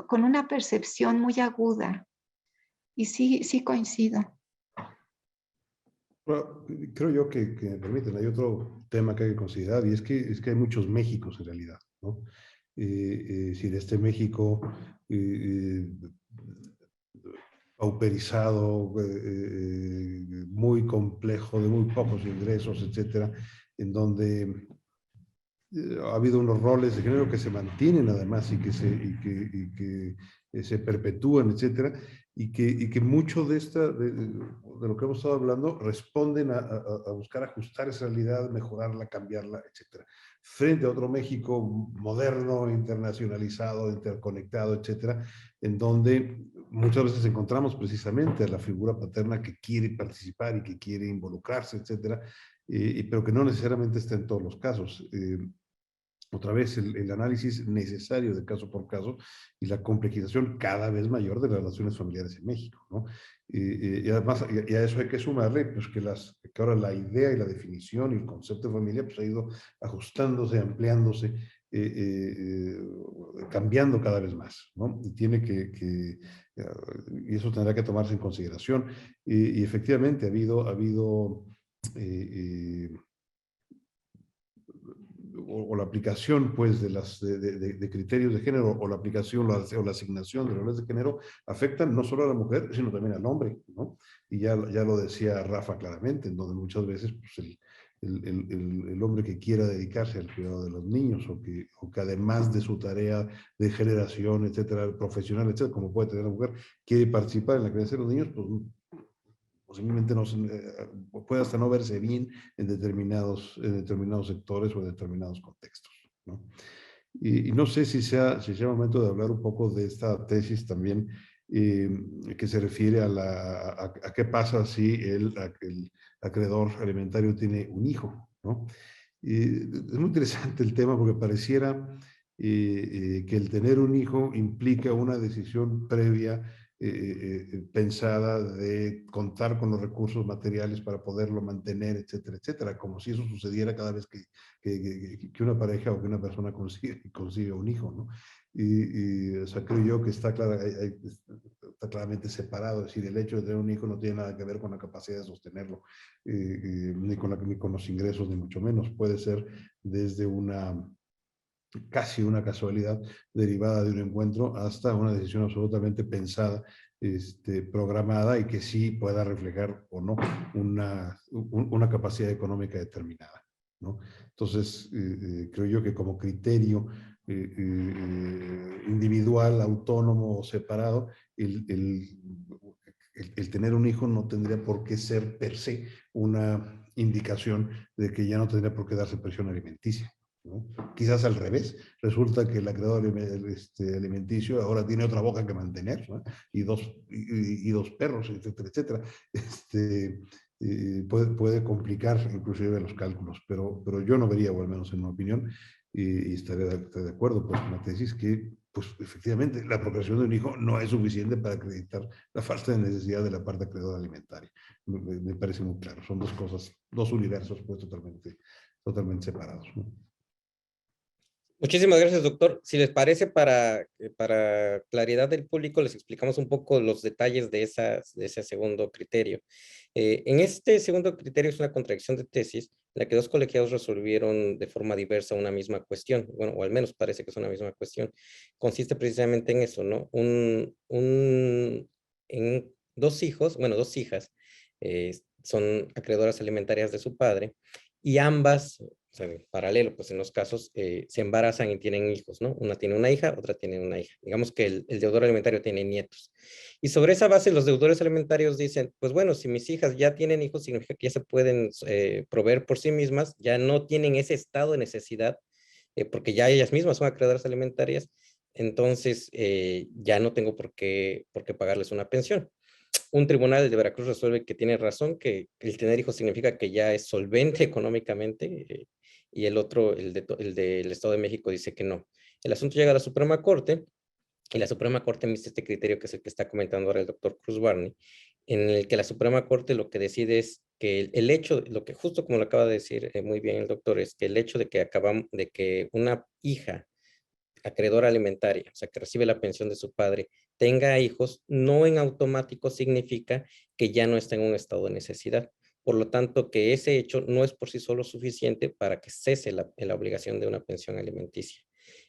S5: con una percepción muy aguda. Y sí coincido.
S2: Bueno, creo yo que me permiten, hay otro tema que hay que considerar y es que hay muchos Méxicos en realidad, ¿no? Si de este México pauperizado, muy complejo, de muy pocos ingresos, etcétera, en donde ha habido unos roles de género que se mantienen además y que se perpetúan, etcétera, y que mucho de lo que hemos estado hablando responden a buscar ajustar esa realidad, mejorarla, cambiarla, etcétera. Frente a otro México moderno, internacionalizado, interconectado, etcétera, en donde muchas veces encontramos precisamente a la figura paterna que quiere participar y que quiere involucrarse, etcétera, pero que no necesariamente está en todos los casos. Otra vez el análisis necesario de caso por caso y la complejización cada vez mayor de las relaciones familiares en México, ¿no? Y además, y a eso hay que sumarle pues, que ahora la idea y la definición y el concepto de familia pues, ha ido ajustándose, ampliándose, cambiando cada vez más, ¿no? Y tiene y eso tendrá que tomarse en consideración. Y efectivamente ha habido o la aplicación pues de criterios de género o la aplicación o la asignación de roles de género afectan no solo a la mujer sino también al hombre, ¿no? Y ya lo decía Rafa claramente, en donde muchas veces pues, el hombre que quiera dedicarse al cuidado de los niños o que además de su tarea de generación, etcétera, profesional, etcétera, como puede tener la mujer, quiere participar en la crianza de los niños, pues posiblemente puede hasta no verse bien en determinados sectores o en determinados contextos, ¿no? Y no sé si sea momento de hablar un poco de esta tesis también, que se refiere a qué pasa si el acreedor alimentario tiene un hijo, ¿no? Es muy interesante el tema porque pareciera que el tener un hijo implica una decisión previa pensada de contar con los recursos materiales para poderlo mantener, etcétera, etcétera, como si eso sucediera cada vez que una pareja o que una persona consigue un hijo, ¿no? O sea, creo yo que está claramente separado, es decir, el hecho de tener un hijo no tiene nada que ver con la capacidad de sostenerlo, ni con los ingresos, ni mucho menos. Puede ser desde casi una casualidad derivada de un encuentro hasta una decisión absolutamente pensada, programada y que sí pueda reflejar o no una capacidad económica determinada, ¿no? Entonces, creo yo que como criterio individual, autónomo o separado, el tener un hijo no tendría por qué ser per se una indicación de que ya no tendría por qué darse presión alimenticia, ¿no? Quizás al revés, resulta que el acreedor alimenticio ahora tiene otra boca que mantener, ¿no? y dos perros, etcétera, etcétera. Puede complicar inclusive los cálculos, pero yo no vería, o al menos en mi opinión, y estaré de acuerdo pues, con la tesis, que pues efectivamente la procreación de un hijo no es suficiente para acreditar la falta de necesidad de la parte acreedora alimentaria. Me parece muy claro. Son dos cosas, dos universos pues totalmente separados, ¿no?
S4: Muchísimas gracias, doctor. Si les parece, para claridad del público, les explicamos un poco los detalles de ese segundo criterio. En este segundo criterio es una contradicción de tesis, en la que dos colegiados resolvieron de forma diversa una misma cuestión, bueno, o al menos parece que es una misma cuestión. Consiste precisamente en eso, ¿no? En dos hijos, bueno, dos hijas, son acreedoras alimentarias de su padre, y ambas, o sea, en paralelo, pues en los casos, se embarazan y tienen hijos, ¿no? Una tiene una hija, otra tiene una hija. Digamos que el deudor alimentario tiene nietos. Y sobre esa base, los deudores alimentarios dicen, pues bueno, si mis hijas ya tienen hijos, significa que ya se pueden proveer por sí mismas, ya no tienen ese estado de necesidad, porque ya ellas mismas son acreedoras alimentarias, entonces ya no tengo por qué pagarles una pensión. Un tribunal de Veracruz resuelve que tiene razón, que el tener hijos significa que ya es solvente económicamente, y el otro, el del Estado de México, dice que no. El asunto llega a la Suprema Corte, y la Suprema Corte emite este criterio que es el que está comentando ahora el doctor Cruz Barney, en el que la Suprema Corte lo que decide es que el hecho, lo que justo como lo acaba de decir muy bien el doctor, es que el hecho de que una hija acreedora alimentaria, o sea, que recibe la pensión de su padre, tenga hijos, no en automático significa que ya no está en un estado de necesidad. Por lo tanto, que ese hecho no es por sí solo suficiente para que cese la obligación de una pensión alimenticia.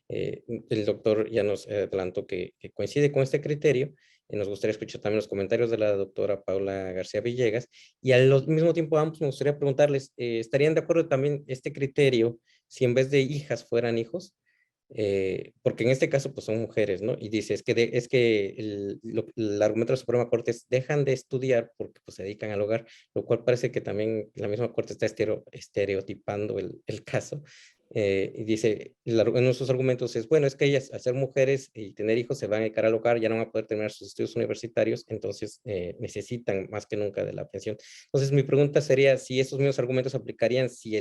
S4: El doctor ya nos adelantó que coincide con este criterio. Nos gustaría escuchar también los comentarios de la doctora Paula García Villegas, y al mismo tiempo ambos me gustaría preguntarles, ¿estarían de acuerdo también este criterio si en vez de hijas fueran hijos? Porque en este caso pues son mujeres, ¿no? Y dice, es que el argumento de la Suprema Corte es dejan de estudiar porque pues se dedican al hogar, lo cual parece que también la misma Corte está estereotipando el caso. Y dice, uno de sus argumentos es, bueno, es que ellas al ser mujeres y tener hijos se van a dedicar al hogar, ya no van a poder terminar sus estudios universitarios, entonces necesitan más que nunca de la pensión. Entonces mi pregunta sería si esos mismos argumentos aplicarían si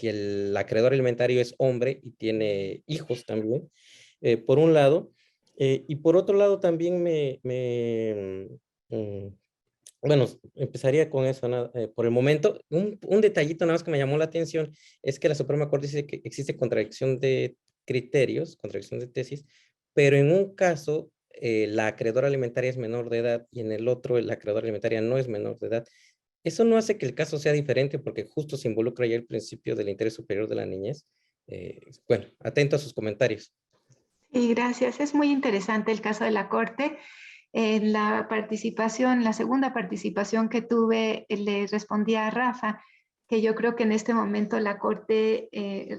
S4: el acreedor alimentario es hombre y tiene hijos también, por un lado, y por otro lado también bueno, empezaría con eso, ¿no? Por el momento. Un detallito nada más que me llamó la atención es que la Suprema Corte dice que existe contradicción de criterios, contradicción de tesis, pero en un caso la acreedora alimentaria es menor de edad y en el otro la acreedora alimentaria no es menor de edad. Eso no hace que el caso sea diferente porque justo se involucra ya el principio del interés superior de la niñez. Bueno, atento a sus comentarios.
S5: Sí, gracias. Es muy interesante el caso de la Corte. En la participación, la segunda participación que tuve, le respondí a Rafa que yo creo que en este momento la Corte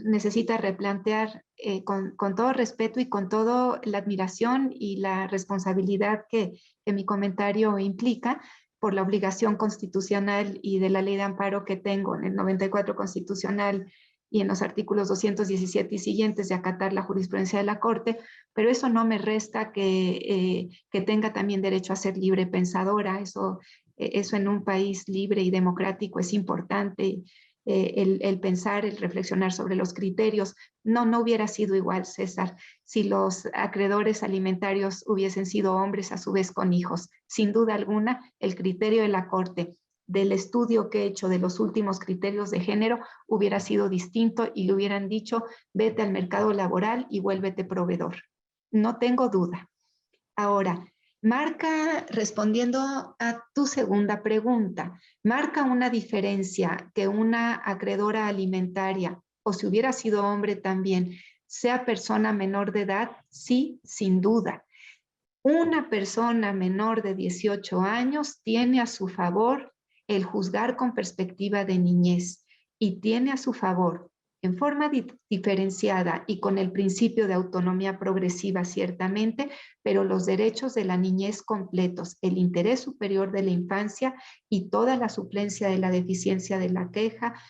S5: necesita replantear con todo respeto y con toda la admiración y la responsabilidad que mi comentario implica por la obligación constitucional y de la ley de amparo que tengo en el 94 constitucional y en los artículos 217 y siguientes de acatar la jurisprudencia de la Corte, pero eso no me resta que tenga también derecho a ser libre pensadora. Eso en un país libre y democrático es importante. El pensar, el reflexionar sobre los criterios. No hubiera sido igual, César, si los acreedores alimentarios hubiesen sido hombres a su vez con hijos. Sin duda alguna, el criterio de la Corte, del estudio que he hecho de los últimos criterios de género, hubiera sido distinto y le hubieran dicho, vete al mercado laboral y vuélvete proveedor. No tengo duda. Ahora, respondiendo a tu segunda pregunta, marca una diferencia que una acreedora alimentaria, o si hubiera sido hombre también, sea persona menor de edad. Sí, sin duda. Una persona menor de 18 años tiene a su favor el juzgar con perspectiva de niñez y tiene a su favor, en forma diferenciada y con el principio de autonomía progresiva ciertamente, pero los derechos de la niñez completos, el interés superior de la infancia y toda la suplencia de la deficiencia de la queja,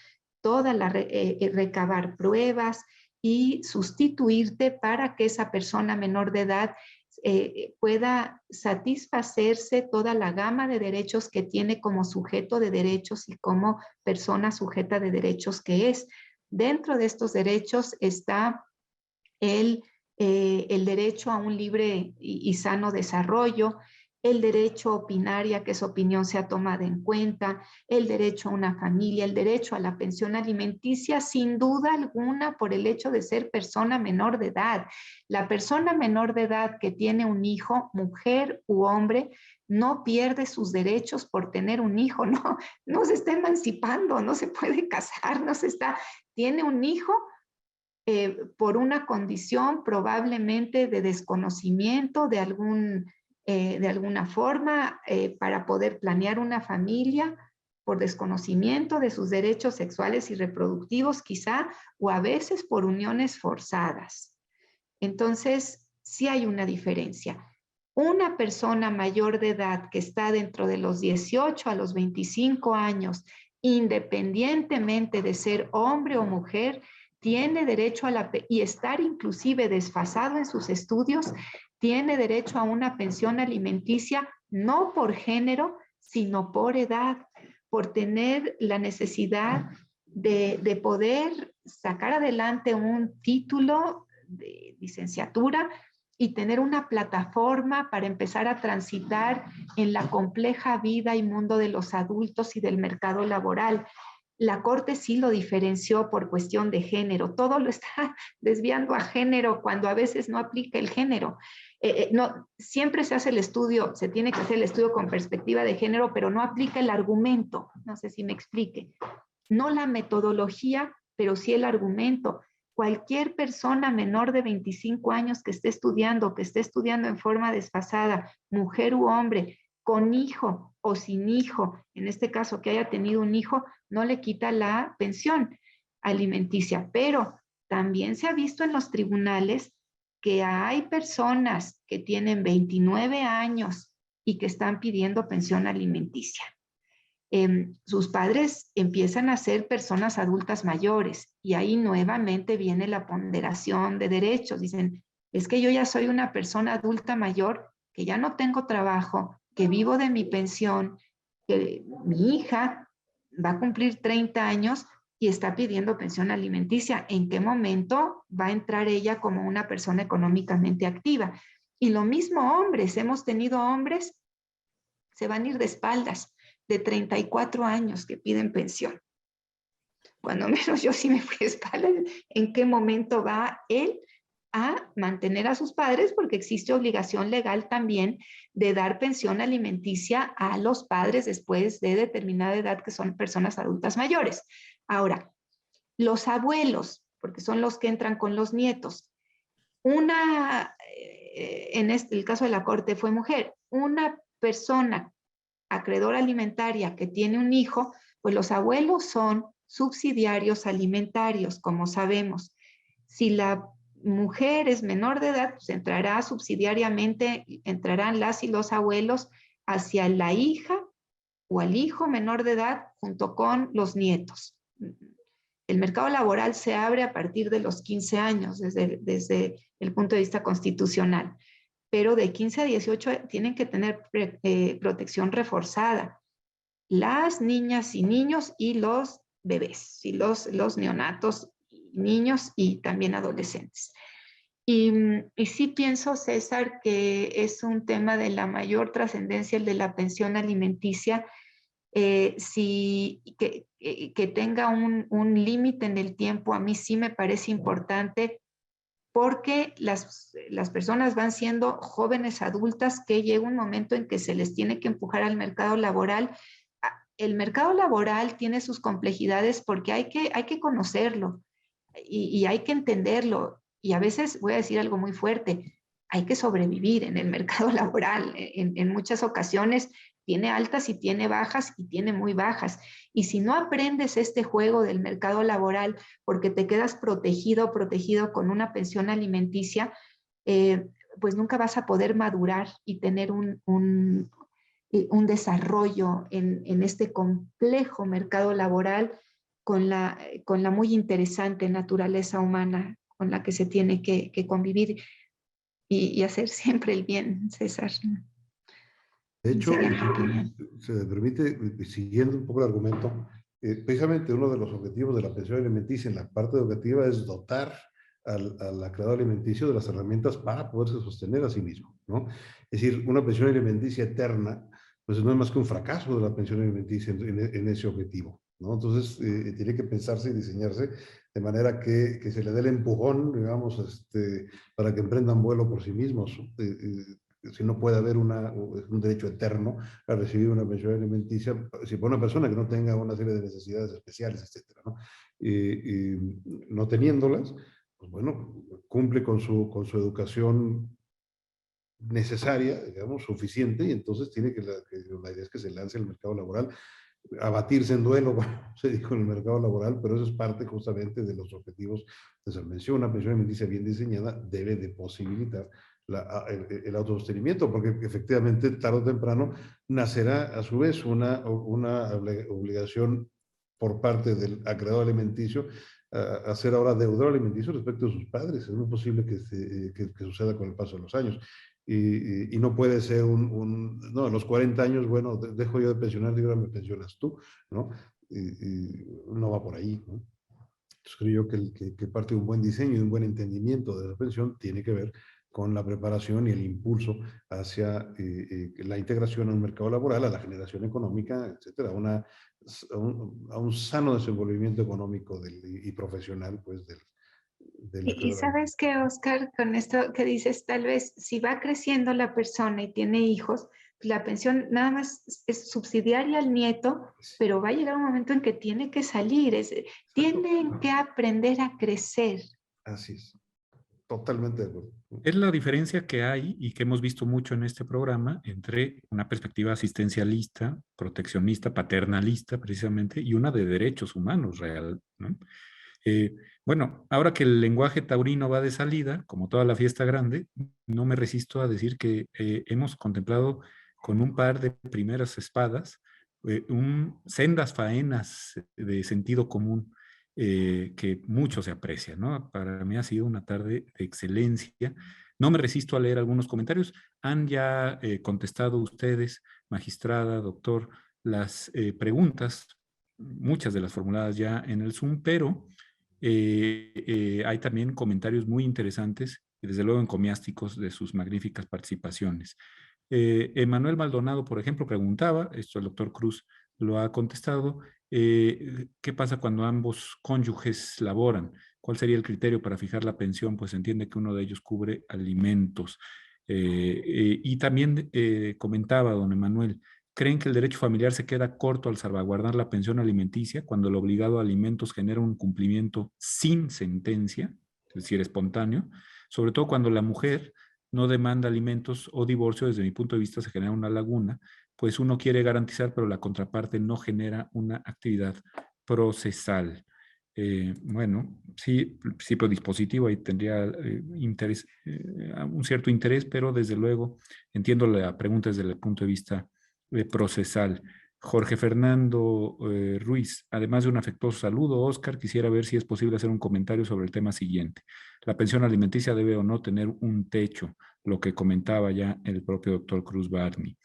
S5: toda la recabar pruebas y sustituirte para que esa persona menor de edad pueda satisfacerse toda la gama de derechos que tiene como sujeto de derechos y como persona sujeta de derechos que es. Dentro de estos derechos está el el derecho a un libre y sano desarrollo, el derecho a opinar y a que su opinión sea tomada en cuenta, el derecho a una familia, el derecho a la pensión alimenticia, sin duda alguna por el hecho de ser persona menor de edad. La persona menor de edad que tiene un hijo, mujer u hombre, no pierde sus derechos por tener un hijo, no se está emancipando, no se puede casar, tiene un hijo por una condición probablemente de desconocimiento de alguna forma para poder planear una familia, por desconocimiento de sus derechos sexuales y reproductivos quizá, o a veces por uniones forzadas. Entonces, sí hay una diferencia. Una persona mayor de edad que está dentro de los 18 a los 25 años, independientemente de ser hombre o mujer, tiene derecho y estar inclusive desfasado en sus estudios, tiene derecho a una pensión alimenticia no por género, sino por edad, por tener la necesidad de poder sacar adelante un título de licenciatura y tener una plataforma para empezar a transitar en la compleja vida y mundo de los adultos y del mercado laboral. La Corte sí lo diferenció por cuestión de género, todo lo está desviando a género cuando a veces no aplica el género. No, siempre se hace el estudio, se tiene que hacer el estudio con perspectiva de género, pero no aplica el argumento, no sé si me explique. No la metodología, pero sí el argumento. Cualquier persona menor de 25 años que esté estudiando en forma desfasada, mujer u hombre, con hijo o sin hijo, en este caso que haya tenido un hijo, no le quita la pensión alimenticia. Pero también se ha visto en los tribunales que hay personas que tienen 29 años y que están pidiendo pensión alimenticia. Sus padres empiezan a ser personas adultas mayores y ahí nuevamente viene la ponderación de derechos. Dicen, es que yo ya soy una persona adulta mayor, que ya no tengo trabajo, que vivo de mi pensión, que mi hija va a cumplir 30 años y está pidiendo pensión alimenticia. ¿En qué momento va a entrar ella como una persona económicamente activa? Y lo mismo hombres, hemos tenido hombres, se van a ir de espaldas, de 34 años que piden pensión. Cuando menos yo sí me fui de espaldas, ¿en qué momento va él a mantener a sus padres? Porque existe obligación legal también de dar pensión alimenticia a los padres después de determinada edad, que son personas adultas mayores. Ahora, los abuelos, porque son los que entran con los nietos. En el caso de la Corte fue mujer, una persona acreedora alimentaria que tiene un hijo, pues los abuelos son subsidiarios alimentarios, como sabemos. Si la mujer es menor de edad, pues entrará subsidiariamente, entrarán las y los abuelos hacia la hija o al hijo menor de edad junto con los nietos. El mercado laboral se abre a partir de los 15 años desde el punto de vista constitucional, pero de 15 a 18 tienen que tener protección reforzada. Las niñas y niños y los bebés, y los neonatos, niños y también adolescentes. Y sí pienso, César, que es un tema de la mayor trascendencia el de la pensión alimenticia, que tenga un límite en el tiempo. A mí sí me parece importante porque las personas van siendo jóvenes adultas que llega un momento en que se les tiene que empujar al mercado laboral. El mercado laboral tiene sus complejidades porque hay que conocerlo y hay que entenderlo. Y a veces, voy a decir algo muy fuerte, hay que sobrevivir en el mercado laboral. En muchas ocasiones tiene altas y tiene bajas y tiene muy bajas. Y si no aprendes este juego del mercado laboral porque te quedas protegido o protegido con una pensión alimenticia, pues nunca vas a poder madurar y tener un desarrollo en este complejo mercado laboral con la muy interesante naturaleza humana con la que se tiene que convivir y hacer siempre el bien, César.
S2: De hecho, se me permite, siguiendo un poco el argumento, precisamente uno de los objetivos de la pensión alimenticia en la parte educativa es dotar al acreedor alimenticio de las herramientas para poderse sostener a sí mismo, ¿no? Es decir, una pensión alimenticia eterna, pues no es más que un fracaso de la pensión alimenticia en ese objetivo, ¿no? Entonces, tiene que pensarse y diseñarse de manera que se le dé el empujón, digamos, para que emprendan vuelo por sí mismos. Si no puede haber un derecho eterno a recibir una pensión alimenticia, si por una persona que no tenga una serie de necesidades especiales, etcétera, ¿no? No teniéndolas, pues bueno, cumple con su educación necesaria, digamos, suficiente, y entonces tiene la idea es que se lance al mercado laboral, a batirse en duelo, como se dijo en el mercado laboral, pero eso es parte justamente de los objetivos de esa mención. Una pensión alimenticia bien diseñada debe de posibilitar el autosostenimiento, porque efectivamente tarde o temprano nacerá a su vez una obligación por parte del acreedor alimenticio a ser ahora deudor alimenticio respecto a sus padres. Es muy posible que suceda con el paso de los años. Y no puede ser no, a los 40 años, bueno, dejo yo de pensionar y ahora me pensionas tú, ¿no? No va por ahí, ¿no? Entonces creo yo que parte de un buen diseño y un buen entendimiento de la pensión tiene que ver con la preparación y el impulso hacia la integración a un mercado laboral, a la generación económica, etcétera, a un sano desenvolvimiento económico y profesional, pues, del
S5: Y
S2: acreedor.
S5: sabes que, Oscar, con esto que dices, tal vez si va creciendo la persona y tiene hijos, la pensión nada más es subsidiaria al nieto, pero va a llegar un momento en que tiene que salir, tienen que aprender a crecer.
S2: Así es, totalmente de acuerdo.
S1: Es la diferencia que hay y que hemos visto mucho en este programa entre una perspectiva asistencialista, proteccionista, paternalista precisamente, y una de derechos humanos real, ¿no? Bueno, ahora que el lenguaje taurino va de salida, como toda la fiesta grande, no me resisto a decir que hemos contemplado con un par de primeras espadas sendas faenas de sentido común que mucho se aprecia, ¿no? Para mí ha sido una tarde de excelencia. No me resisto a leer algunos comentarios. Han ya contestado ustedes, magistrada, doctor, las preguntas, muchas de las formuladas ya en el Zoom, pero hay también comentarios muy interesantes y desde luego encomiásticos de sus magníficas participaciones. Emanuel Maldonado, por ejemplo, preguntaba, esto el doctor Cruz lo ha contestado, ¿qué pasa cuando ambos cónyuges laboran? ¿Cuál sería el criterio para fijar la pensión? Pues entiende que uno de ellos cubre alimentos. Y también comentaba don Emanuel, ¿creen que el derecho familiar se queda corto al salvaguardar la pensión alimenticia cuando el obligado a alimentos genera un cumplimiento sin sentencia, es decir, espontáneo? Sobre todo cuando la mujer no demanda alimentos o divorcio, desde mi punto de vista se genera una laguna, pues uno quiere garantizar, pero la contraparte no genera una actividad procesal. Bueno, sí, por dispositivo ahí tendría interés, un cierto interés, pero desde luego entiendo la pregunta desde el punto de vista procesal. Jorge Fernando Ruiz, además de un afectuoso saludo, Oscar, quisiera ver si es posible hacer un comentario sobre el tema siguiente. ¿La pensión alimenticia debe o no tener un techo? Lo que comentaba ya el propio doctor Cruz Barney.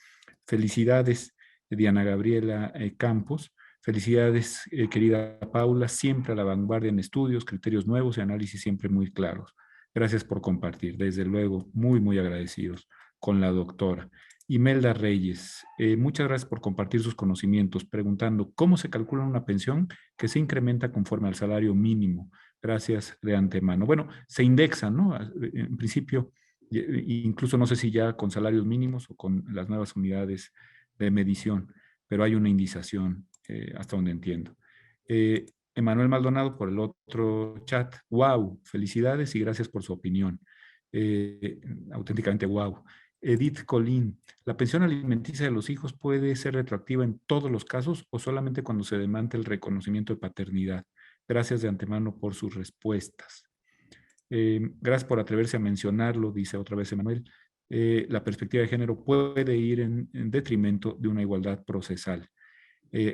S1: Felicidades, Diana Gabriela Campos. Felicidades, querida Paula, siempre a la vanguardia en estudios, criterios nuevos y análisis siempre muy claros. Gracias por compartir, desde luego, muy, muy agradecidos con la doctora. Imelda Reyes, muchas gracias por compartir sus conocimientos, preguntando cómo se calcula una pensión que se incrementa conforme al salario mínimo. Gracias de antemano. Bueno, se indexa, ¿no? En principio, incluso no sé si ya con salarios mínimos o con las nuevas unidades de medición, pero hay una indización hasta donde entiendo. Emanuel Maldonado por el otro chat. Wow, felicidades y gracias por su opinión. Auténticamente wow. Edith Colín, ¿la pensión alimenticia de los hijos puede ser retroactiva en todos los casos o solamente cuando se demande el reconocimiento de paternidad? Gracias de antemano por sus respuestas. Gracias por atreverse a mencionarlo, dice otra vez Emanuel. La perspectiva de género puede ir en detrimento de una igualdad procesal.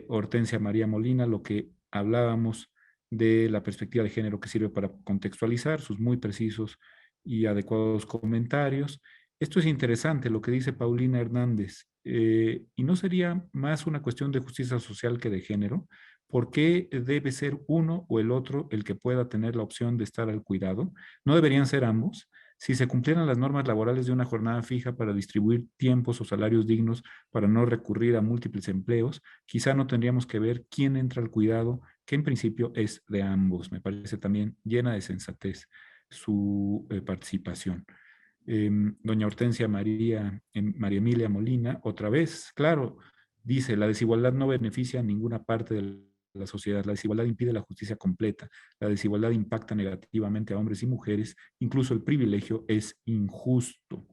S1: Hortensia María Molina, lo que hablábamos de la perspectiva de género que sirve para contextualizar sus muy precisos y adecuados comentarios. Esto es interesante, lo que dice Paulina Hernández, y no sería más una cuestión de justicia social que de género, ¿Por qué debe ser uno o el otro el que pueda tener la opción de estar al cuidado? ¿No deberían ser ambos? Si se cumplieran las normas laborales de una jornada fija para distribuir tiempos o salarios dignos para no recurrir a múltiples empleos, quizá no tendríamos que ver quién entra al cuidado, que en principio es de ambos. Me parece también llena de sensatez su participación. Doña Hortensia María Emilia Molina, otra vez, claro, dice, la desigualdad no beneficia a ninguna parte de la sociedad, la desigualdad impide la justicia completa, la desigualdad impacta negativamente a hombres y mujeres, incluso el privilegio es injusto.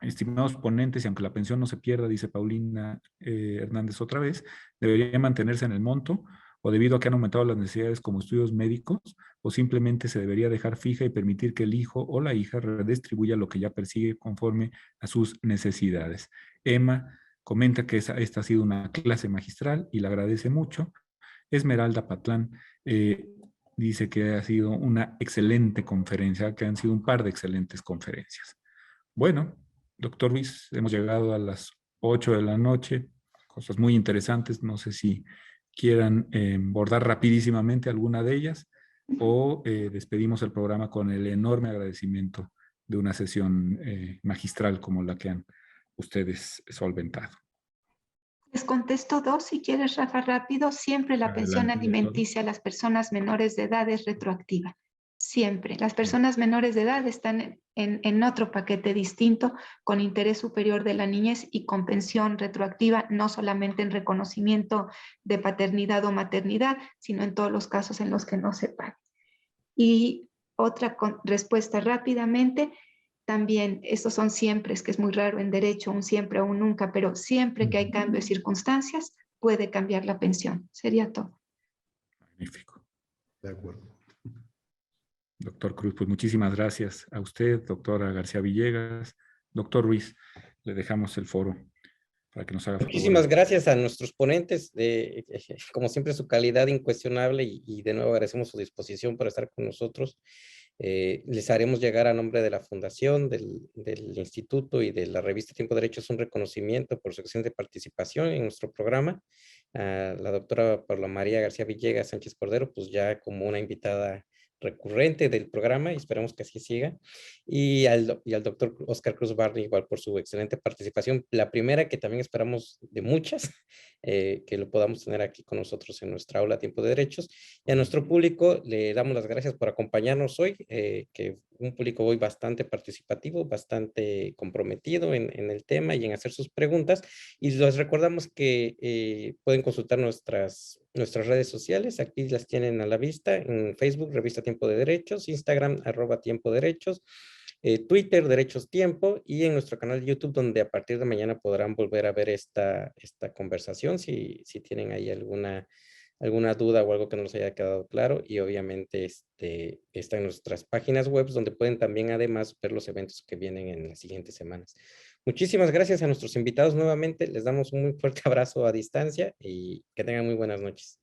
S1: Estimados ponentes, y aunque la pensión no se pierda, dice Paulina Hernández otra vez, debería mantenerse en el monto, o debido a que han aumentado las necesidades como estudios médicos, o simplemente se debería dejar fija y permitir que el hijo o la hija redistribuya lo que ya persigue conforme a sus necesidades. Emma comenta que esta ha sido una clase magistral y la agradece mucho. Esmeralda Patlán dice que ha sido una excelente conferencia, que han sido un par de excelentes conferencias. Bueno, doctor Ruiz, hemos llegado a las 8 de la noche, cosas muy interesantes, no sé si quieran abordar rapidísimamente alguna de ellas o despedimos el programa con el enorme agradecimiento de una sesión magistral como la que han ustedes solventado.
S5: Les contesto dos, si quieres, Rafa, rápido. Siempre la pensión alimenticia a las personas menores de edad es retroactiva. Siempre. Las personas menores de edad están en otro paquete distinto, con interés superior de la niñez y con pensión retroactiva, no solamente en reconocimiento de paternidad o maternidad, sino en todos los casos en los que no se paga. Y otra respuesta rápidamente. También, estos son siempre, es que es muy raro en derecho, un siempre o un nunca, pero siempre que hay cambio de circunstancias, puede cambiar la pensión. Sería todo.
S1: Magnífico.
S2: De acuerdo.
S1: Doctor Cruz, pues muchísimas gracias a usted, doctora García Villegas. Doctor Ruiz, le dejamos el foro para que nos haga favor.
S4: Muchísimas gracias a nuestros ponentes, como siempre su calidad incuestionable y de nuevo agradecemos su disposición para estar con nosotros. Les haremos llegar a nombre de la Fundación, del Instituto y de la revista Tiempo de Derechos un reconocimiento por su excelente participación en nuestro programa. La doctora Paula María García Villegas Sánchez Cordero, pues ya como una invitada recurrente del programa y esperamos que así siga. Y al doctor Oscar Cruz Barney igual por su excelente participación. La primera que también esperamos de muchas, que lo podamos tener aquí con nosotros en nuestra aula Tiempo de Derechos. Y a nuestro público le damos las gracias por acompañarnos hoy, que un público hoy bastante participativo, bastante comprometido en el tema y en hacer sus preguntas. Y les recordamos que pueden consultar nuestras redes sociales, aquí las tienen a la vista, en Facebook, Revista Tiempo de Derechos, Instagram, @tiempoderechos, Twitter, Derechos Tiempo, y en nuestro canal de YouTube, donde a partir de mañana podrán volver a ver esta conversación, si tienen ahí alguna duda o algo que no les haya quedado claro, y obviamente está en nuestras páginas web, donde pueden también además ver los eventos que vienen en las siguientes semanas. Muchísimas gracias a nuestros invitados nuevamente, les damos un muy fuerte abrazo a distancia y que tengan muy buenas noches.